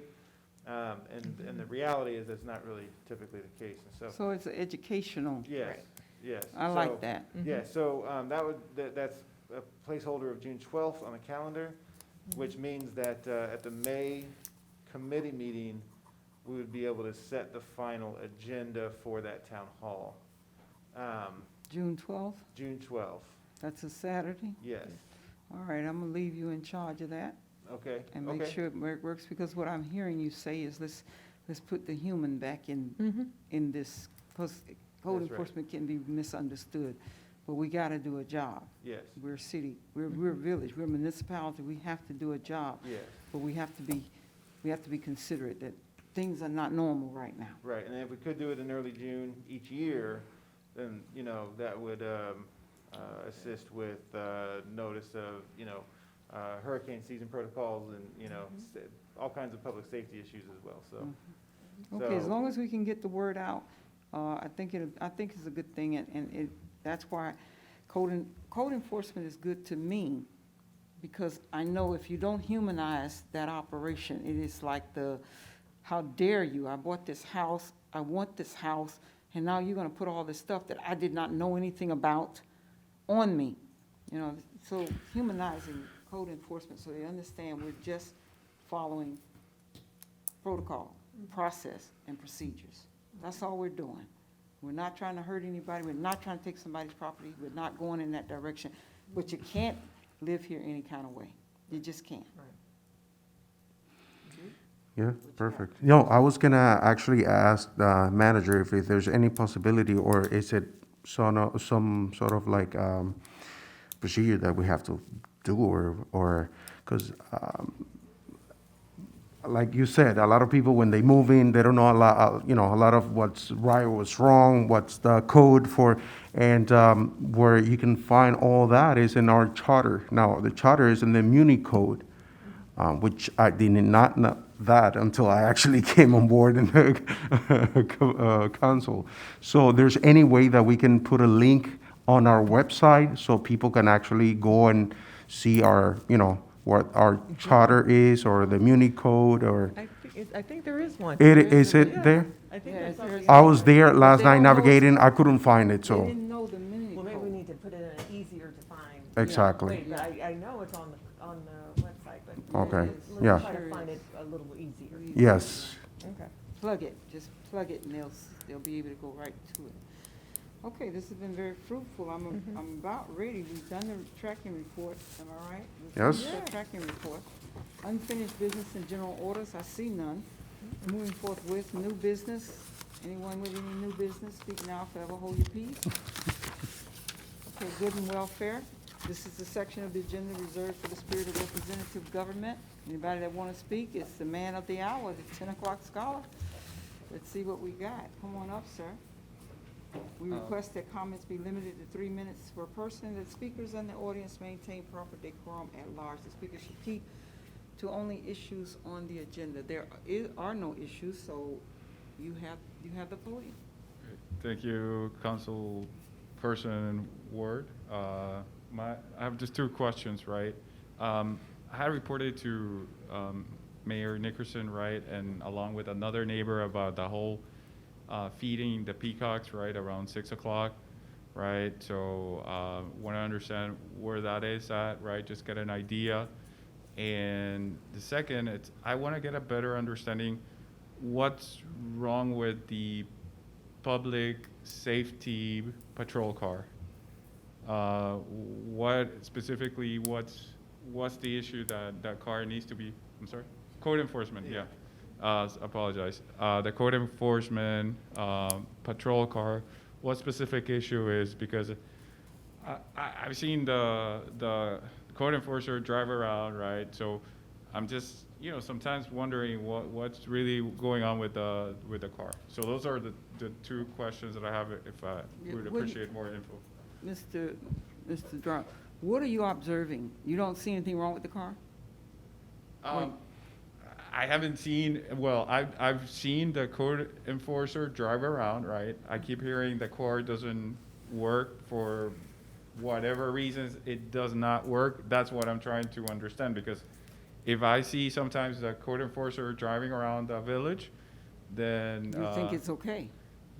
Speaker 3: and the reality is that's not really typically the case, and so.
Speaker 1: So it's educational.
Speaker 3: Yes, yes.
Speaker 1: I
Speaker 3: So-
Speaker 1: like that.
Speaker 3: Yeah, so that's a placeholder of June 12th on the calendar, which means that at the May committee meeting, we would be able to set the final agenda for that town hall.
Speaker 1: June 12th,
Speaker 3: June 12th,
Speaker 1: that's a Saturday?
Speaker 3: yes.
Speaker 1: All right, I'm gonna leave you in charge of that
Speaker 3: Okay,
Speaker 1: and make
Speaker 3: okay.
Speaker 1: sure it works, because what I'm hearing you say is let's put the human back in this, because code
Speaker 3: That's right.
Speaker 1: enforcement can be misunderstood, but we gotta do a job.
Speaker 3: Yes,
Speaker 1: We're a city, we're a village, we're a municipality, we have to do a job,
Speaker 3: yes,
Speaker 1: but we have to be considerate that things are not normal right now.
Speaker 3: right. And if we could do it in early June each year, then, you know, that would assist with notice of, you know, hurricane season protocols and, you know, all kinds of public safety issues as well, so.
Speaker 1: Okay, as
Speaker 3: So-
Speaker 1: long as we can get the word out, I think it's a good thing, and that's why code enforcement is good to me, because I know if you don't humanize that operation, it is like how dare you, I bought this house, I want this house, and now you're gonna put all this stuff that I did not know anything about on me, you know, so humanizing code enforcement, so they understand we're just following protocol, process, and procedures. That's all we're doing. We're not trying to hurt anybody, we're not trying to take somebody's property, we're not going in that direction. But you can't live here any kind of way. You just can't.
Speaker 7: Yeah, perfect. No, I was gonna actually ask the manager if there's any possibility, or is it some sort of like procedure that we have to do, or, because, like you said, a lot of people, when they move in, they don't know a lot, a lot of what's right, what's wrong, what's the code for, and where you can find all that is in our charter. Now, the charter is in the Muni Code, which I did not know that until I actually came on board in the council. So there's any way that we can put a link on our website so people can actually go and see our, what our charter is, or the Muni Code, or,
Speaker 5: I think there is one.
Speaker 7: is it there?
Speaker 5: I think
Speaker 1: Yeah,
Speaker 5: there's
Speaker 1: there's-
Speaker 5: something.
Speaker 7: I was there last
Speaker 1: They
Speaker 7: night
Speaker 1: don't know-
Speaker 7: navigating, I couldn't find it,
Speaker 1: They
Speaker 7: so,
Speaker 1: didn't know the minute
Speaker 5: Well, maybe we
Speaker 1: code.
Speaker 5: need to put it in an easier to find.
Speaker 7: exactly.
Speaker 5: Wait, but I know it's on the website, but.
Speaker 7: Okay,
Speaker 5: let's
Speaker 7: yeah.
Speaker 5: try to find it a little easier.
Speaker 7: Yes.
Speaker 5: Okay.
Speaker 1: Plug it, just plug it, and they'll be able to go right to it. Okay, this has been very fruitful. I'm about ready. We've done the tracking report, am I right? We've
Speaker 7: Yes.
Speaker 1: finished the tracking report. Unfinished business and general orders, I see none. Moving forth with new business. Anyone with any new business, speak now, forever hold your peace. Okay, good and welfare. This is the section of the agenda reserved for the spirit of representative government. Anybody that want to speak, it's the man of the hour, the 10 o'clock scholar. Let's see what we got. Come on up, sir. We request that comments be limited to 3 minutes per person. That speakers and the audience maintain proper decorum at large. The speakers should keep to only issues on the agenda. There are no issues, so you have the podium.
Speaker 9: Thank you, Councilperson Ward. I have just two questions, right? I had reported to Mayor Nickerson, right, and along with another neighbor about the whole feeding the peacocks, right, around 6 o'clock, right? So want to understand where that is at, right? Just get an idea. And the second, I want to get a better understanding what's wrong with the public safety patrol car. What specifically, what's the issue that car needs to be, I'm sorry? Code enforcement, yeah. Apologize. The code enforcement patrol car, what specific issue is, because I've seen the code enforcer drive around, right? So I'm just, sometimes wondering what's really going on with the car. So those are the two questions that I have, if I
Speaker 1: Yeah,
Speaker 9: would
Speaker 1: what-
Speaker 9: appreciate more info.
Speaker 1: Mr. Drum, what are you observing? You don't see anything wrong with the car?
Speaker 9: I haven't seen, well, I've seen the code enforcer drive around, right? I keep hearing the car doesn't work for whatever reasons, it does not work. That's what I'm trying to understand, because if I see sometimes the code enforcer driving around the village, then.
Speaker 1: You think it's okay?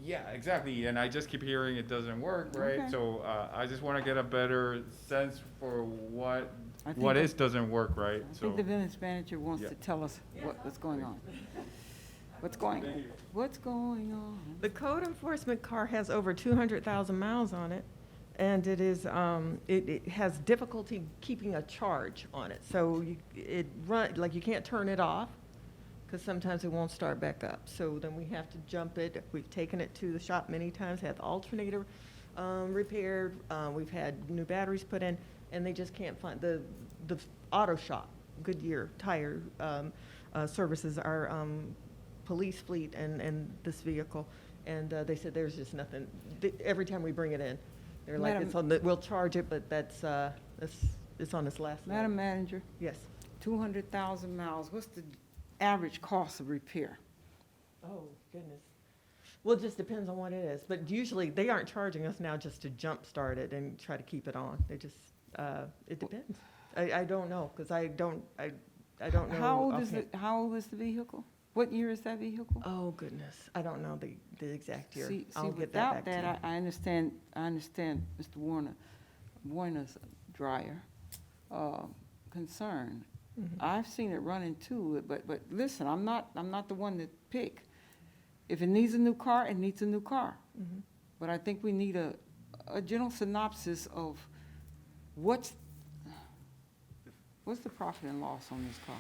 Speaker 9: Yeah, exactly, and I just keep hearing it doesn't work, right?
Speaker 1: Okay.
Speaker 9: So I just want to get a better sense for what
Speaker 1: I think
Speaker 9: doesn't work, right?
Speaker 1: I
Speaker 9: So
Speaker 1: think the village manager wants
Speaker 9: Yeah.
Speaker 1: to tell us what's going on. What's going on? What's going on?
Speaker 5: The code enforcement car has over 200,000 miles on it, and it is, it has difficulty keeping a charge on it. So you can't turn it off. because sometimes it won't start back up. So then we have to jump it. We've taken it to the shop many times, had the alternator repaired, we've had new batteries put in, and they just can't find, the auto shop, Goodyear Tire services our police fleet and this vehicle, and they said there's just nothing, every time we bring it in, they're like,
Speaker 1: Madam-
Speaker 5: it's on the, we'll charge it, but it's on its last leg.
Speaker 1: Madam Manager,
Speaker 5: Yes.
Speaker 1: 200,000 miles, what's the average cost of repair?
Speaker 5: Oh, goodness. Well, it just depends on what it is, but usually they aren't charging us now just to jumpstart it and try to keep it on. They just, it depends. I don't know, because I don't know. offhand.
Speaker 1: How old is the vehicle? What year is that vehicle?
Speaker 5: Oh, goodness. I don't know the exact year.
Speaker 1: See,
Speaker 5: I'll get that
Speaker 1: without
Speaker 5: back to you.
Speaker 1: that, I understand Mr. Warner's dryer concern.
Speaker 5: Mhm.
Speaker 1: I've seen it running too, but listen, I'm not the one to pick. If it needs a new car, it needs a new car.
Speaker 5: Mhm.
Speaker 1: But I think we need a general synopsis of what's the profit and loss on this car?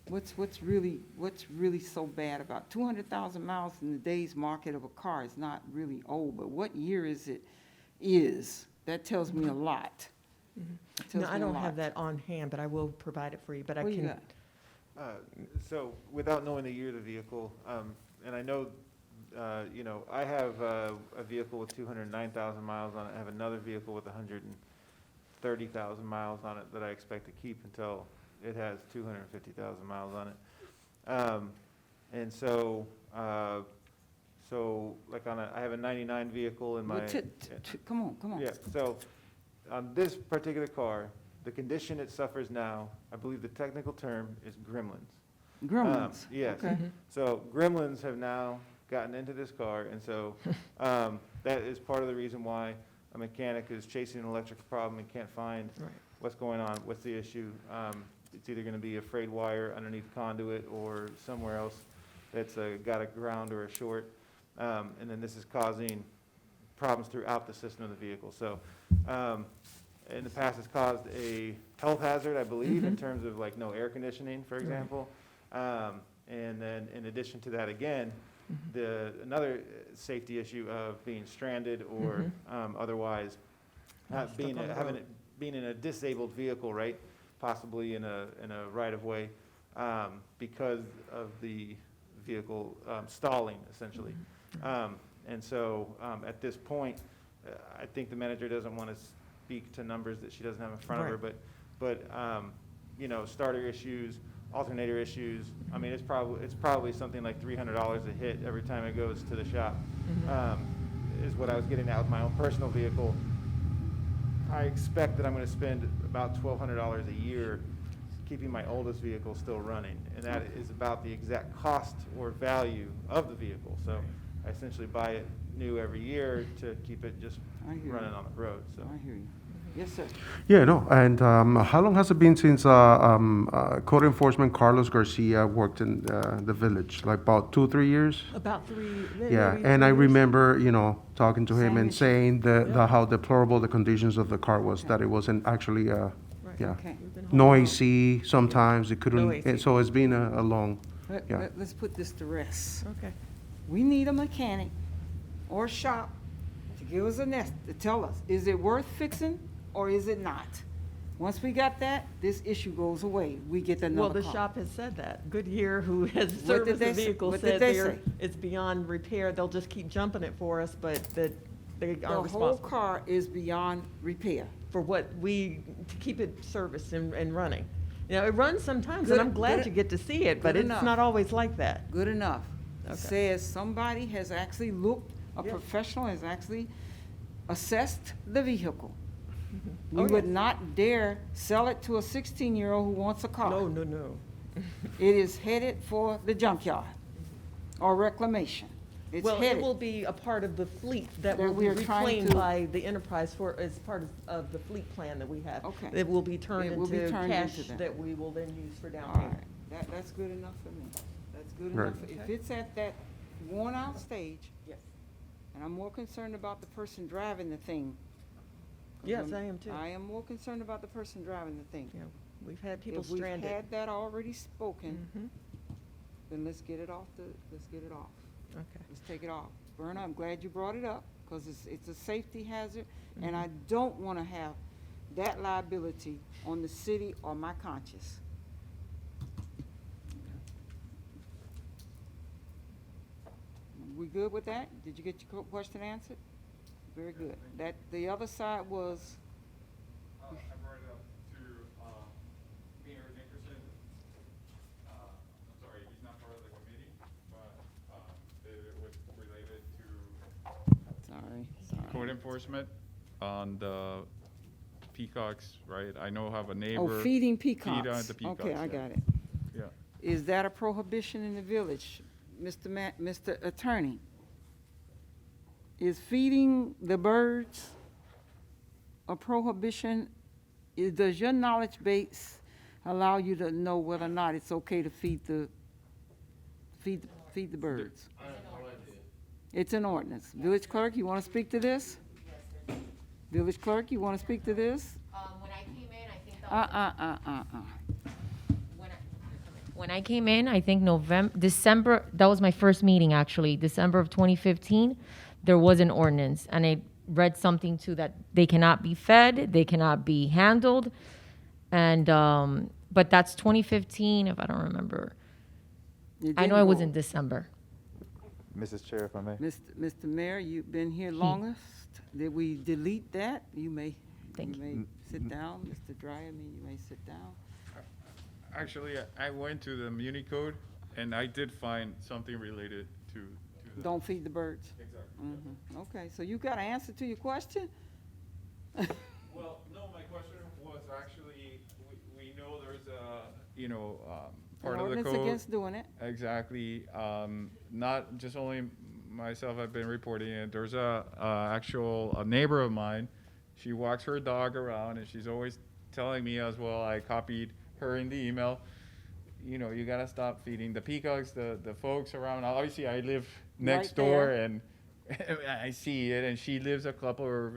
Speaker 1: What's really so bad about 200,000 miles in today's market of a car is not really old, but what year is that tells me a lot. It tells
Speaker 5: No, I
Speaker 1: me a
Speaker 5: don't have
Speaker 1: lot.
Speaker 5: that on hand, but I will provide it for you, but I
Speaker 1: What you
Speaker 5: can.
Speaker 1: got?
Speaker 3: So without knowing the year of the vehicle, and I know, I have a vehicle with 209,000 miles on it. I have another vehicle with 130,000 miles on it that I expect to keep until it has 250,000 miles on it. And so, like I have a 99 vehicle in my.
Speaker 1: Well, come on.
Speaker 3: Yeah, so on this particular car, the condition it suffers now, I believe the technical term is gremlins.
Speaker 1: Gremlins.
Speaker 3: Yes.
Speaker 1: Okay.
Speaker 3: So gremlins have now gotten into this car, and so that is part of the reason why a mechanic is chasing an electrical problem and can't find
Speaker 5: Right.
Speaker 3: what's going on, what's the issue. It's either going to be a frayed wire underneath conduit or somewhere else that's got a ground or a short, and then this is causing problems throughout the system of the vehicle. So in the past, it's caused a health hazard, I believe, in terms of like no air conditioning, for example. And then in addition to that, again, another safety issue of being stranded or otherwise not being,
Speaker 5: Stuck on the
Speaker 3: having
Speaker 5: road.
Speaker 3: it, being in a disabled vehicle, right? Possibly in a right-of-way, because of the vehicle stalling, essentially. And so, at this point, I think the manager doesn't want to speak to numbers that she doesn't have in front of her, but, starter issues, alternator issues, I mean, it's probably something like $300 a hit every time it goes to the shop, is what I was getting at with my own personal vehicle. I expect that I'm going to spend about $1,200 a year keeping my oldest vehicle still running, and that is about the exact cost or value of the vehicle. So I essentially buy it new every year to keep it just
Speaker 1: I hear
Speaker 3: running
Speaker 1: you.
Speaker 3: on the road, so.
Speaker 1: I hear you. Yes, sir.
Speaker 7: Yeah, no, and how long has it been since code enforcement Carlos Garcia worked in the village? Like about 2-3 years?
Speaker 5: About three.
Speaker 7: Yeah,
Speaker 5: maybe
Speaker 7: and I
Speaker 5: 3 years.
Speaker 7: remember, talking to him
Speaker 1: Same
Speaker 7: and
Speaker 1: issue.
Speaker 7: saying
Speaker 5: Yeah.
Speaker 7: how deplorable the conditions of the car was, that it wasn't actually,
Speaker 5: Right.
Speaker 7: yeah,
Speaker 1: Okay.
Speaker 5: We've been holding
Speaker 7: no
Speaker 5: on.
Speaker 7: AC sometimes, it
Speaker 5: No
Speaker 7: couldn't,
Speaker 5: AC.
Speaker 7: and so it's been a long, yeah.
Speaker 1: Let's put this to rest.
Speaker 5: Okay.
Speaker 1: We need a mechanic or a shop to give us to tell us, is it worth fixing or is it not? Once we got that, this issue goes away. We get another
Speaker 5: Well,
Speaker 1: car.
Speaker 5: the shop has said that. Goodyear, who has
Speaker 1: What did
Speaker 5: serviced
Speaker 1: they
Speaker 5: the
Speaker 1: say?
Speaker 5: vehicle,
Speaker 1: What did
Speaker 5: said
Speaker 1: they say?
Speaker 5: it's beyond repair. They'll just keep jumping it for us, but that they
Speaker 1: The
Speaker 5: aren't
Speaker 1: whole
Speaker 5: responsible
Speaker 1: car is beyond repair.
Speaker 5: for what to keep it serviced and running. It runs sometimes,
Speaker 1: Good-
Speaker 5: and I'm glad
Speaker 1: good-
Speaker 5: you get to see it, but
Speaker 1: good
Speaker 5: it's
Speaker 1: enough.
Speaker 5: not always like that.
Speaker 1: Good enough. It
Speaker 5: Okay.
Speaker 1: says somebody has actually looked, a
Speaker 5: Yeah.
Speaker 1: professional has actually assessed the vehicle.
Speaker 5: Oh,
Speaker 1: We would
Speaker 5: yes.
Speaker 1: not dare sell it to a 16-year-old who wants a car.
Speaker 5: No.
Speaker 1: It is headed for the junkyard or reclamation. It's
Speaker 5: Well, it
Speaker 1: headed.
Speaker 5: will be a part of the fleet that
Speaker 1: That
Speaker 5: will
Speaker 1: we
Speaker 5: be
Speaker 1: are trying
Speaker 5: reclaimed
Speaker 1: to-
Speaker 5: by the enterprise as part of the fleet plan that we have.
Speaker 1: Okay.
Speaker 5: It will be turned
Speaker 1: It will be
Speaker 5: into
Speaker 1: turned
Speaker 5: cash
Speaker 1: into that.
Speaker 5: that we will then use for down
Speaker 1: All
Speaker 5: payment.
Speaker 1: right, that's good enough for me. That's good
Speaker 7: Right.
Speaker 1: enough. If it's at that worn-out stage,
Speaker 5: Yes.
Speaker 1: and I'm more concerned about the person driving the thing. 'cause
Speaker 5: Yes, I am too.
Speaker 1: I am more concerned about the person driving the thing.
Speaker 5: Yeah, we've had people
Speaker 1: If we've
Speaker 5: stranded.
Speaker 1: had that already spoken,
Speaker 5: Mhm.
Speaker 1: then let's get it off.
Speaker 5: Okay.
Speaker 1: Let's take it off. Verna, I'm glad you brought it up, because it's a safety hazard, and I don't want to have that liability on the city or my conscience. We good with that? Did you get your question answered? Very good. That, the other side was,
Speaker 9: I brought it up to Mayor Nickerson. I'm sorry, he's not part of the committee, but it was related to
Speaker 1: sorry.
Speaker 9: code enforcement on the peacocks, right? I know I have a
Speaker 1: Oh,
Speaker 9: neighbor.
Speaker 1: feeding
Speaker 9: the
Speaker 1: peacocks.
Speaker 9: peacocks,
Speaker 1: Okay, I
Speaker 9: yeah.
Speaker 1: got it.
Speaker 9: Yeah.
Speaker 1: Is that a prohibition in the village, Mr. Attorney? Is feeding the birds a prohibition? Does your knowledge base allow you to know whether or not it's okay to feed the birds?
Speaker 4: I have no idea.
Speaker 1: It's an ordinance. Village clerk, you want to speak to this? Village clerk, you want to speak to this?
Speaker 2: When I came in, I think that was.
Speaker 6: When I came in, I think December, that was my first meeting actually, December of 2015, there was an ordinance, and I read something too that they cannot be fed, they cannot be handled, and, but that's 2015, if I don't remember.
Speaker 1: It
Speaker 6: I know
Speaker 1: didn't
Speaker 6: it was
Speaker 1: go.
Speaker 6: in December.
Speaker 8: Mrs. Chair, if I may.
Speaker 1: Mr. Mayor, you've been here longest. Did we delete that? You may
Speaker 6: Thank you.
Speaker 1: may sit down. Mr. Dryer, you may sit down.
Speaker 9: Actually, I went to the Muni Code, and I did find something related to that.
Speaker 1: Don't feed the birds.
Speaker 9: Exactly.
Speaker 1: Mhm. Okay, so you got an answer to your question?
Speaker 9: Well, no, my question was actually, we know there's a, part
Speaker 1: An
Speaker 9: of the
Speaker 1: ordinance
Speaker 9: code.
Speaker 1: against doing it.
Speaker 9: Exactly, not just only myself have been reporting it, there's a neighbor of mine, she walks her dog around, and she's always telling me as well, I copied her in the email, you gotta stop feeding the peacocks, the folks around, obviously I live next
Speaker 1: Right
Speaker 9: door,
Speaker 1: there.
Speaker 9: and I see it, and she lives a couple of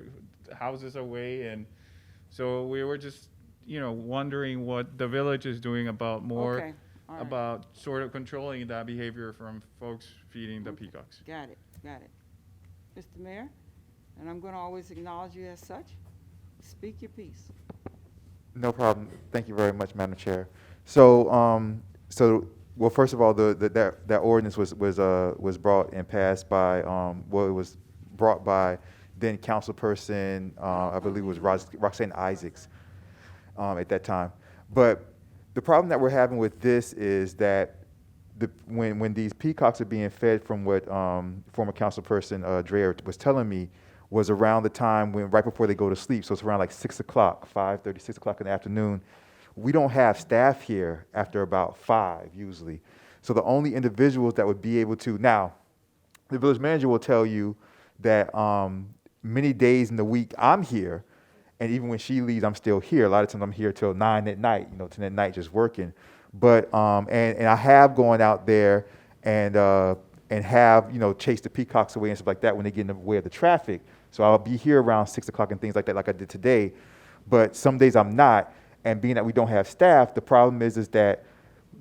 Speaker 9: houses away, and so we were just, wondering what the village is doing about more,
Speaker 1: Okay, all right.
Speaker 9: about sort of controlling that behavior from folks feeding the
Speaker 1: Okay.
Speaker 9: peacocks.
Speaker 1: Got it. Mr. Mayor, and I'm going to always acknowledge you as such. Speak your piece.
Speaker 8: No problem. Thank you very much, Madam Chair. So, well, first of all, that ordinance was brought and passed by, it was brought by then councilperson, I believe it was Roxanne Isaacs, at that time. But the problem that we're having with this is that when these peacocks are being fed, from what former councilperson Dreyer was telling me, was around the time when, right before they go to sleep. So it's around like 6 o'clock, 5:30, 6 o'clock in the afternoon. We don't have staff here after about 5 usually. So the only individuals that would be able to, now, the village manager will tell you that many days in the week I'm here, and even when she leaves, I'm still here. A lot of times I'm here till 9 at night, 10 at night, just working. But, and I have gone out there and have, chased the peacocks away and stuff like that when they get in the way of the traffic. So I'll be here around 6 o'clock and things like that, like I did today. But some days I'm not. And being that we don't have staff, the problem is that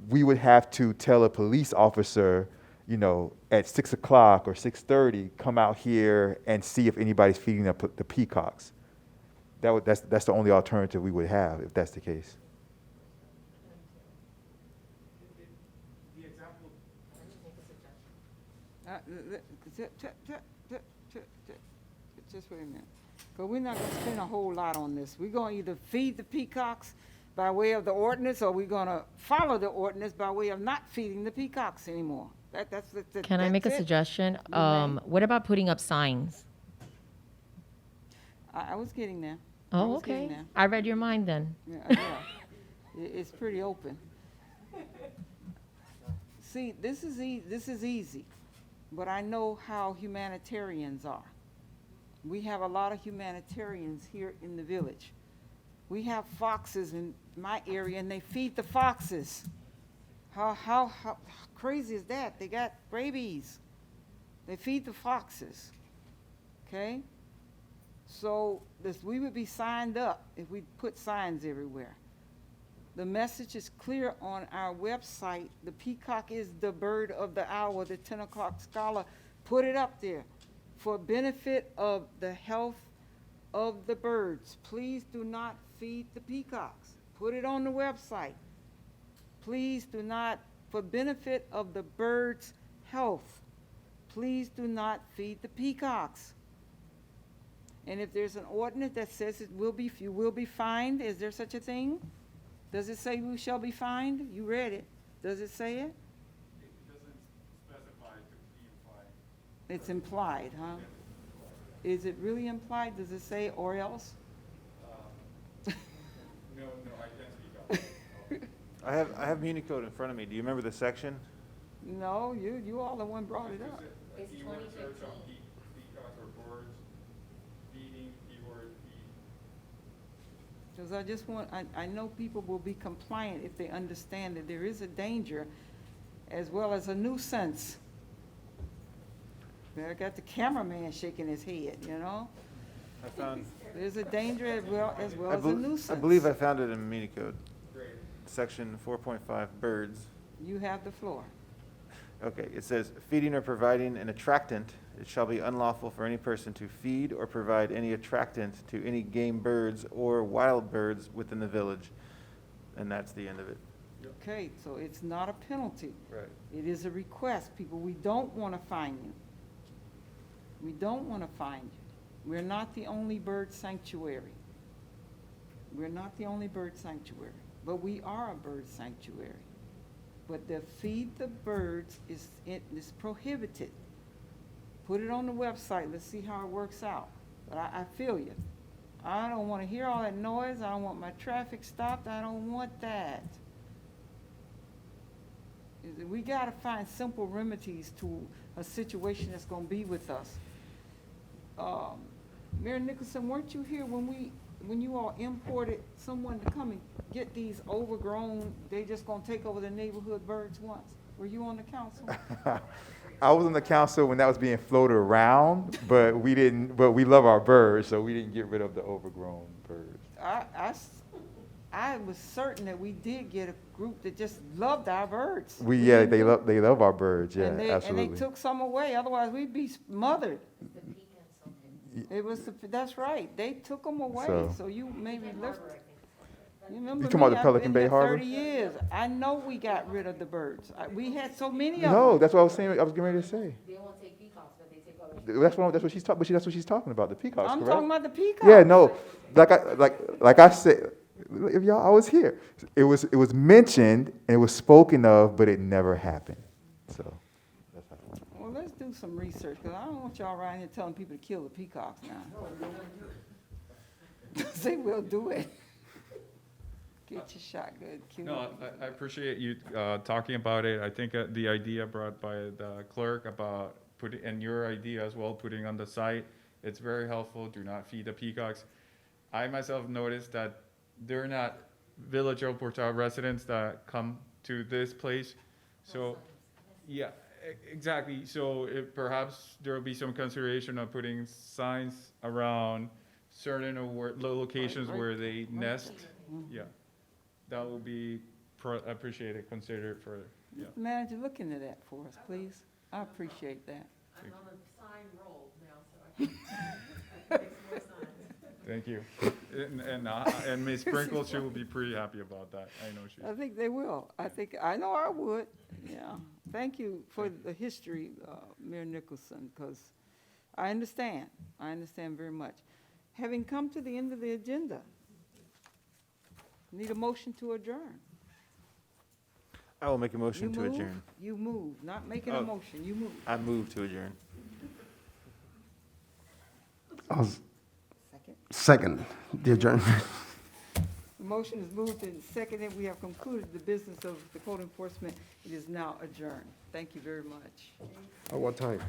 Speaker 8: we would have to tell a police officer, at 6 o'clock or 6:30, come out here and see if anybody's feeding the peacocks. That's the only alternative we would have if that's the case.
Speaker 9: The example.
Speaker 1: Just wait a minute. Because we're not going to spend a whole lot on this. We're going to either feed the peacocks by way of the ordinance, or we're going to follow the ordinance by way of not feeding the peacocks anymore.
Speaker 6: Can I make a
Speaker 1: that's it.
Speaker 6: suggestion?
Speaker 1: You may.
Speaker 6: What about putting up signs?
Speaker 1: I was getting there. I
Speaker 6: Oh,
Speaker 1: was getting
Speaker 6: okay.
Speaker 1: there.
Speaker 6: I read your mind then.
Speaker 1: Yeah. It's pretty open. See, this is easy, but I know how humanitarians are. We have a lot of humanitarians here in the village. We have foxes in my area, and they feed the foxes. How crazy is that? They got rabies. They feed the foxes, okay? So we would be signed up if we put signs everywhere. The message is clear on our website. The peacock is the bird of the hour. The 10 o'clock scholar put it up there for benefit of the health of the birds. Please do not feed the peacocks. Put it on the website. Please do not, for benefit of the birds' health, please do not feed the peacocks. And if there's an ordinance that says you will be fined, is there such a thing? Does it say we shall be fined? You read it. Does it say it?
Speaker 9: It doesn't specify to be implied.
Speaker 1: It's implied, huh? Is it really implied? Does it say or else?
Speaker 9: No, I can't speak up.
Speaker 3: I have Muni code in front of me. Do you remember the section?
Speaker 1: No, you all the one brought it up.
Speaker 2: It's
Speaker 9: Keyword search
Speaker 2: 2015.
Speaker 9: on peacocks or birds, feeding, keyword feed.
Speaker 1: Because I just want, I know people will be compliant if they understand that there is a danger as well as a nuisance. I got the cameraman shaking his head, you know?
Speaker 3: I found,
Speaker 1: There's a danger as well
Speaker 3: I
Speaker 1: as a
Speaker 3: bel-
Speaker 1: nuisance.
Speaker 3: I believe I found it in Muni code,
Speaker 9: Great.
Speaker 3: section 4.5, birds.
Speaker 1: You have the floor.
Speaker 3: Okay, it says, feeding or providing an attractant, it shall be unlawful for any person to feed or provide any attractant to any game birds or wild birds within the village. And that's the end of it.
Speaker 1: Okay, so it's not a penalty.
Speaker 3: Right.
Speaker 1: It is a request, people. We don't want to fine you. We don't want to fine you. We're not the only bird sanctuary. We're not the only bird sanctuary, but we are a bird sanctuary. But the feed the birds is prohibited. Put it on the website. Let's see how it works out. But I feel you. I don't want to hear all that noise. I don't want my traffic stopped. I don't want that. We got to find simple remedies to a situation that's going to be with us. Mayor Nicholson, weren't you here when you all imported someone to come and get these overgrown, they just going to take over the neighborhood birds once? Were you on the council?
Speaker 8: I was on the council when that was being floated around, but we love our birds, so we didn't get rid of the overgrown birds.
Speaker 1: I was certain that we did get a group that just loved our birds.
Speaker 8: They love our birds, yeah,
Speaker 1: And they
Speaker 8: absolutely.
Speaker 1: took some away, otherwise we'd be smothered.
Speaker 2: The pecan something.
Speaker 1: It was, that's right, they took them away,
Speaker 8: So-
Speaker 1: so you maybe
Speaker 2: Pecan
Speaker 1: lift.
Speaker 2: Harbor, I think.
Speaker 1: You remember
Speaker 8: You talking about
Speaker 1: me?
Speaker 8: the
Speaker 1: I've
Speaker 8: Pelican
Speaker 1: been
Speaker 8: Bay
Speaker 1: there
Speaker 8: Harbor?
Speaker 1: 30 years. I know we got rid of the birds. We had so many of them.
Speaker 8: No, that's what I was saying, I was getting ready to say.
Speaker 2: They won't take peacocks, but they take other.
Speaker 8: That's what she's talking about, the peacocks,
Speaker 1: I'm
Speaker 8: correct?
Speaker 1: talking about the peacocks.
Speaker 8: Yeah, no, like I said, if y'all, I was here. It was mentioned and it was spoken of, but it never happened. So that's how.
Speaker 1: Well, let's do some research, because I don't want y'all around here telling people to kill the peacocks now. They will do it. Get your shot good, kill
Speaker 9: No,
Speaker 1: it.
Speaker 9: I appreciate you talking about it. I think the idea brought by the clerk about putting, and your idea as well, putting on the site, it's very helpful. Do not feed the peacocks. I myself noticed that they're not Village El Portal residents that come to this place. So, yeah, exactly. So perhaps there will be some consideration of putting signs around certain locations
Speaker 1: Right.
Speaker 9: where they nest. Yeah, that will be appreciated, considered further. Yeah.
Speaker 1: Mr. Manager, look into that for us, please. I appreciate that.
Speaker 2: I'm on the sign roll now, so I can fix more signs.
Speaker 9: Thank you. And Ms. Sprinkle, she will be pretty happy about that. I know she.
Speaker 1: I think they will. I know I would, yeah. Thank you for the history, Mayor Nicholson, because I understand very much. Having come to the end of the agenda, need a motion to adjourn.
Speaker 3: I will make a motion
Speaker 1: You
Speaker 3: to
Speaker 1: move?
Speaker 3: adjourn.
Speaker 1: You move, not making a
Speaker 3: Oh.
Speaker 1: motion, you move.
Speaker 3: I move to adjourn.
Speaker 7: I'll
Speaker 1: Second.
Speaker 7: second the adjournment.
Speaker 1: The motion is moved and seconded. We have concluded the business of the code enforcement. It is now adjourned. Thank you very much.
Speaker 7: At what time?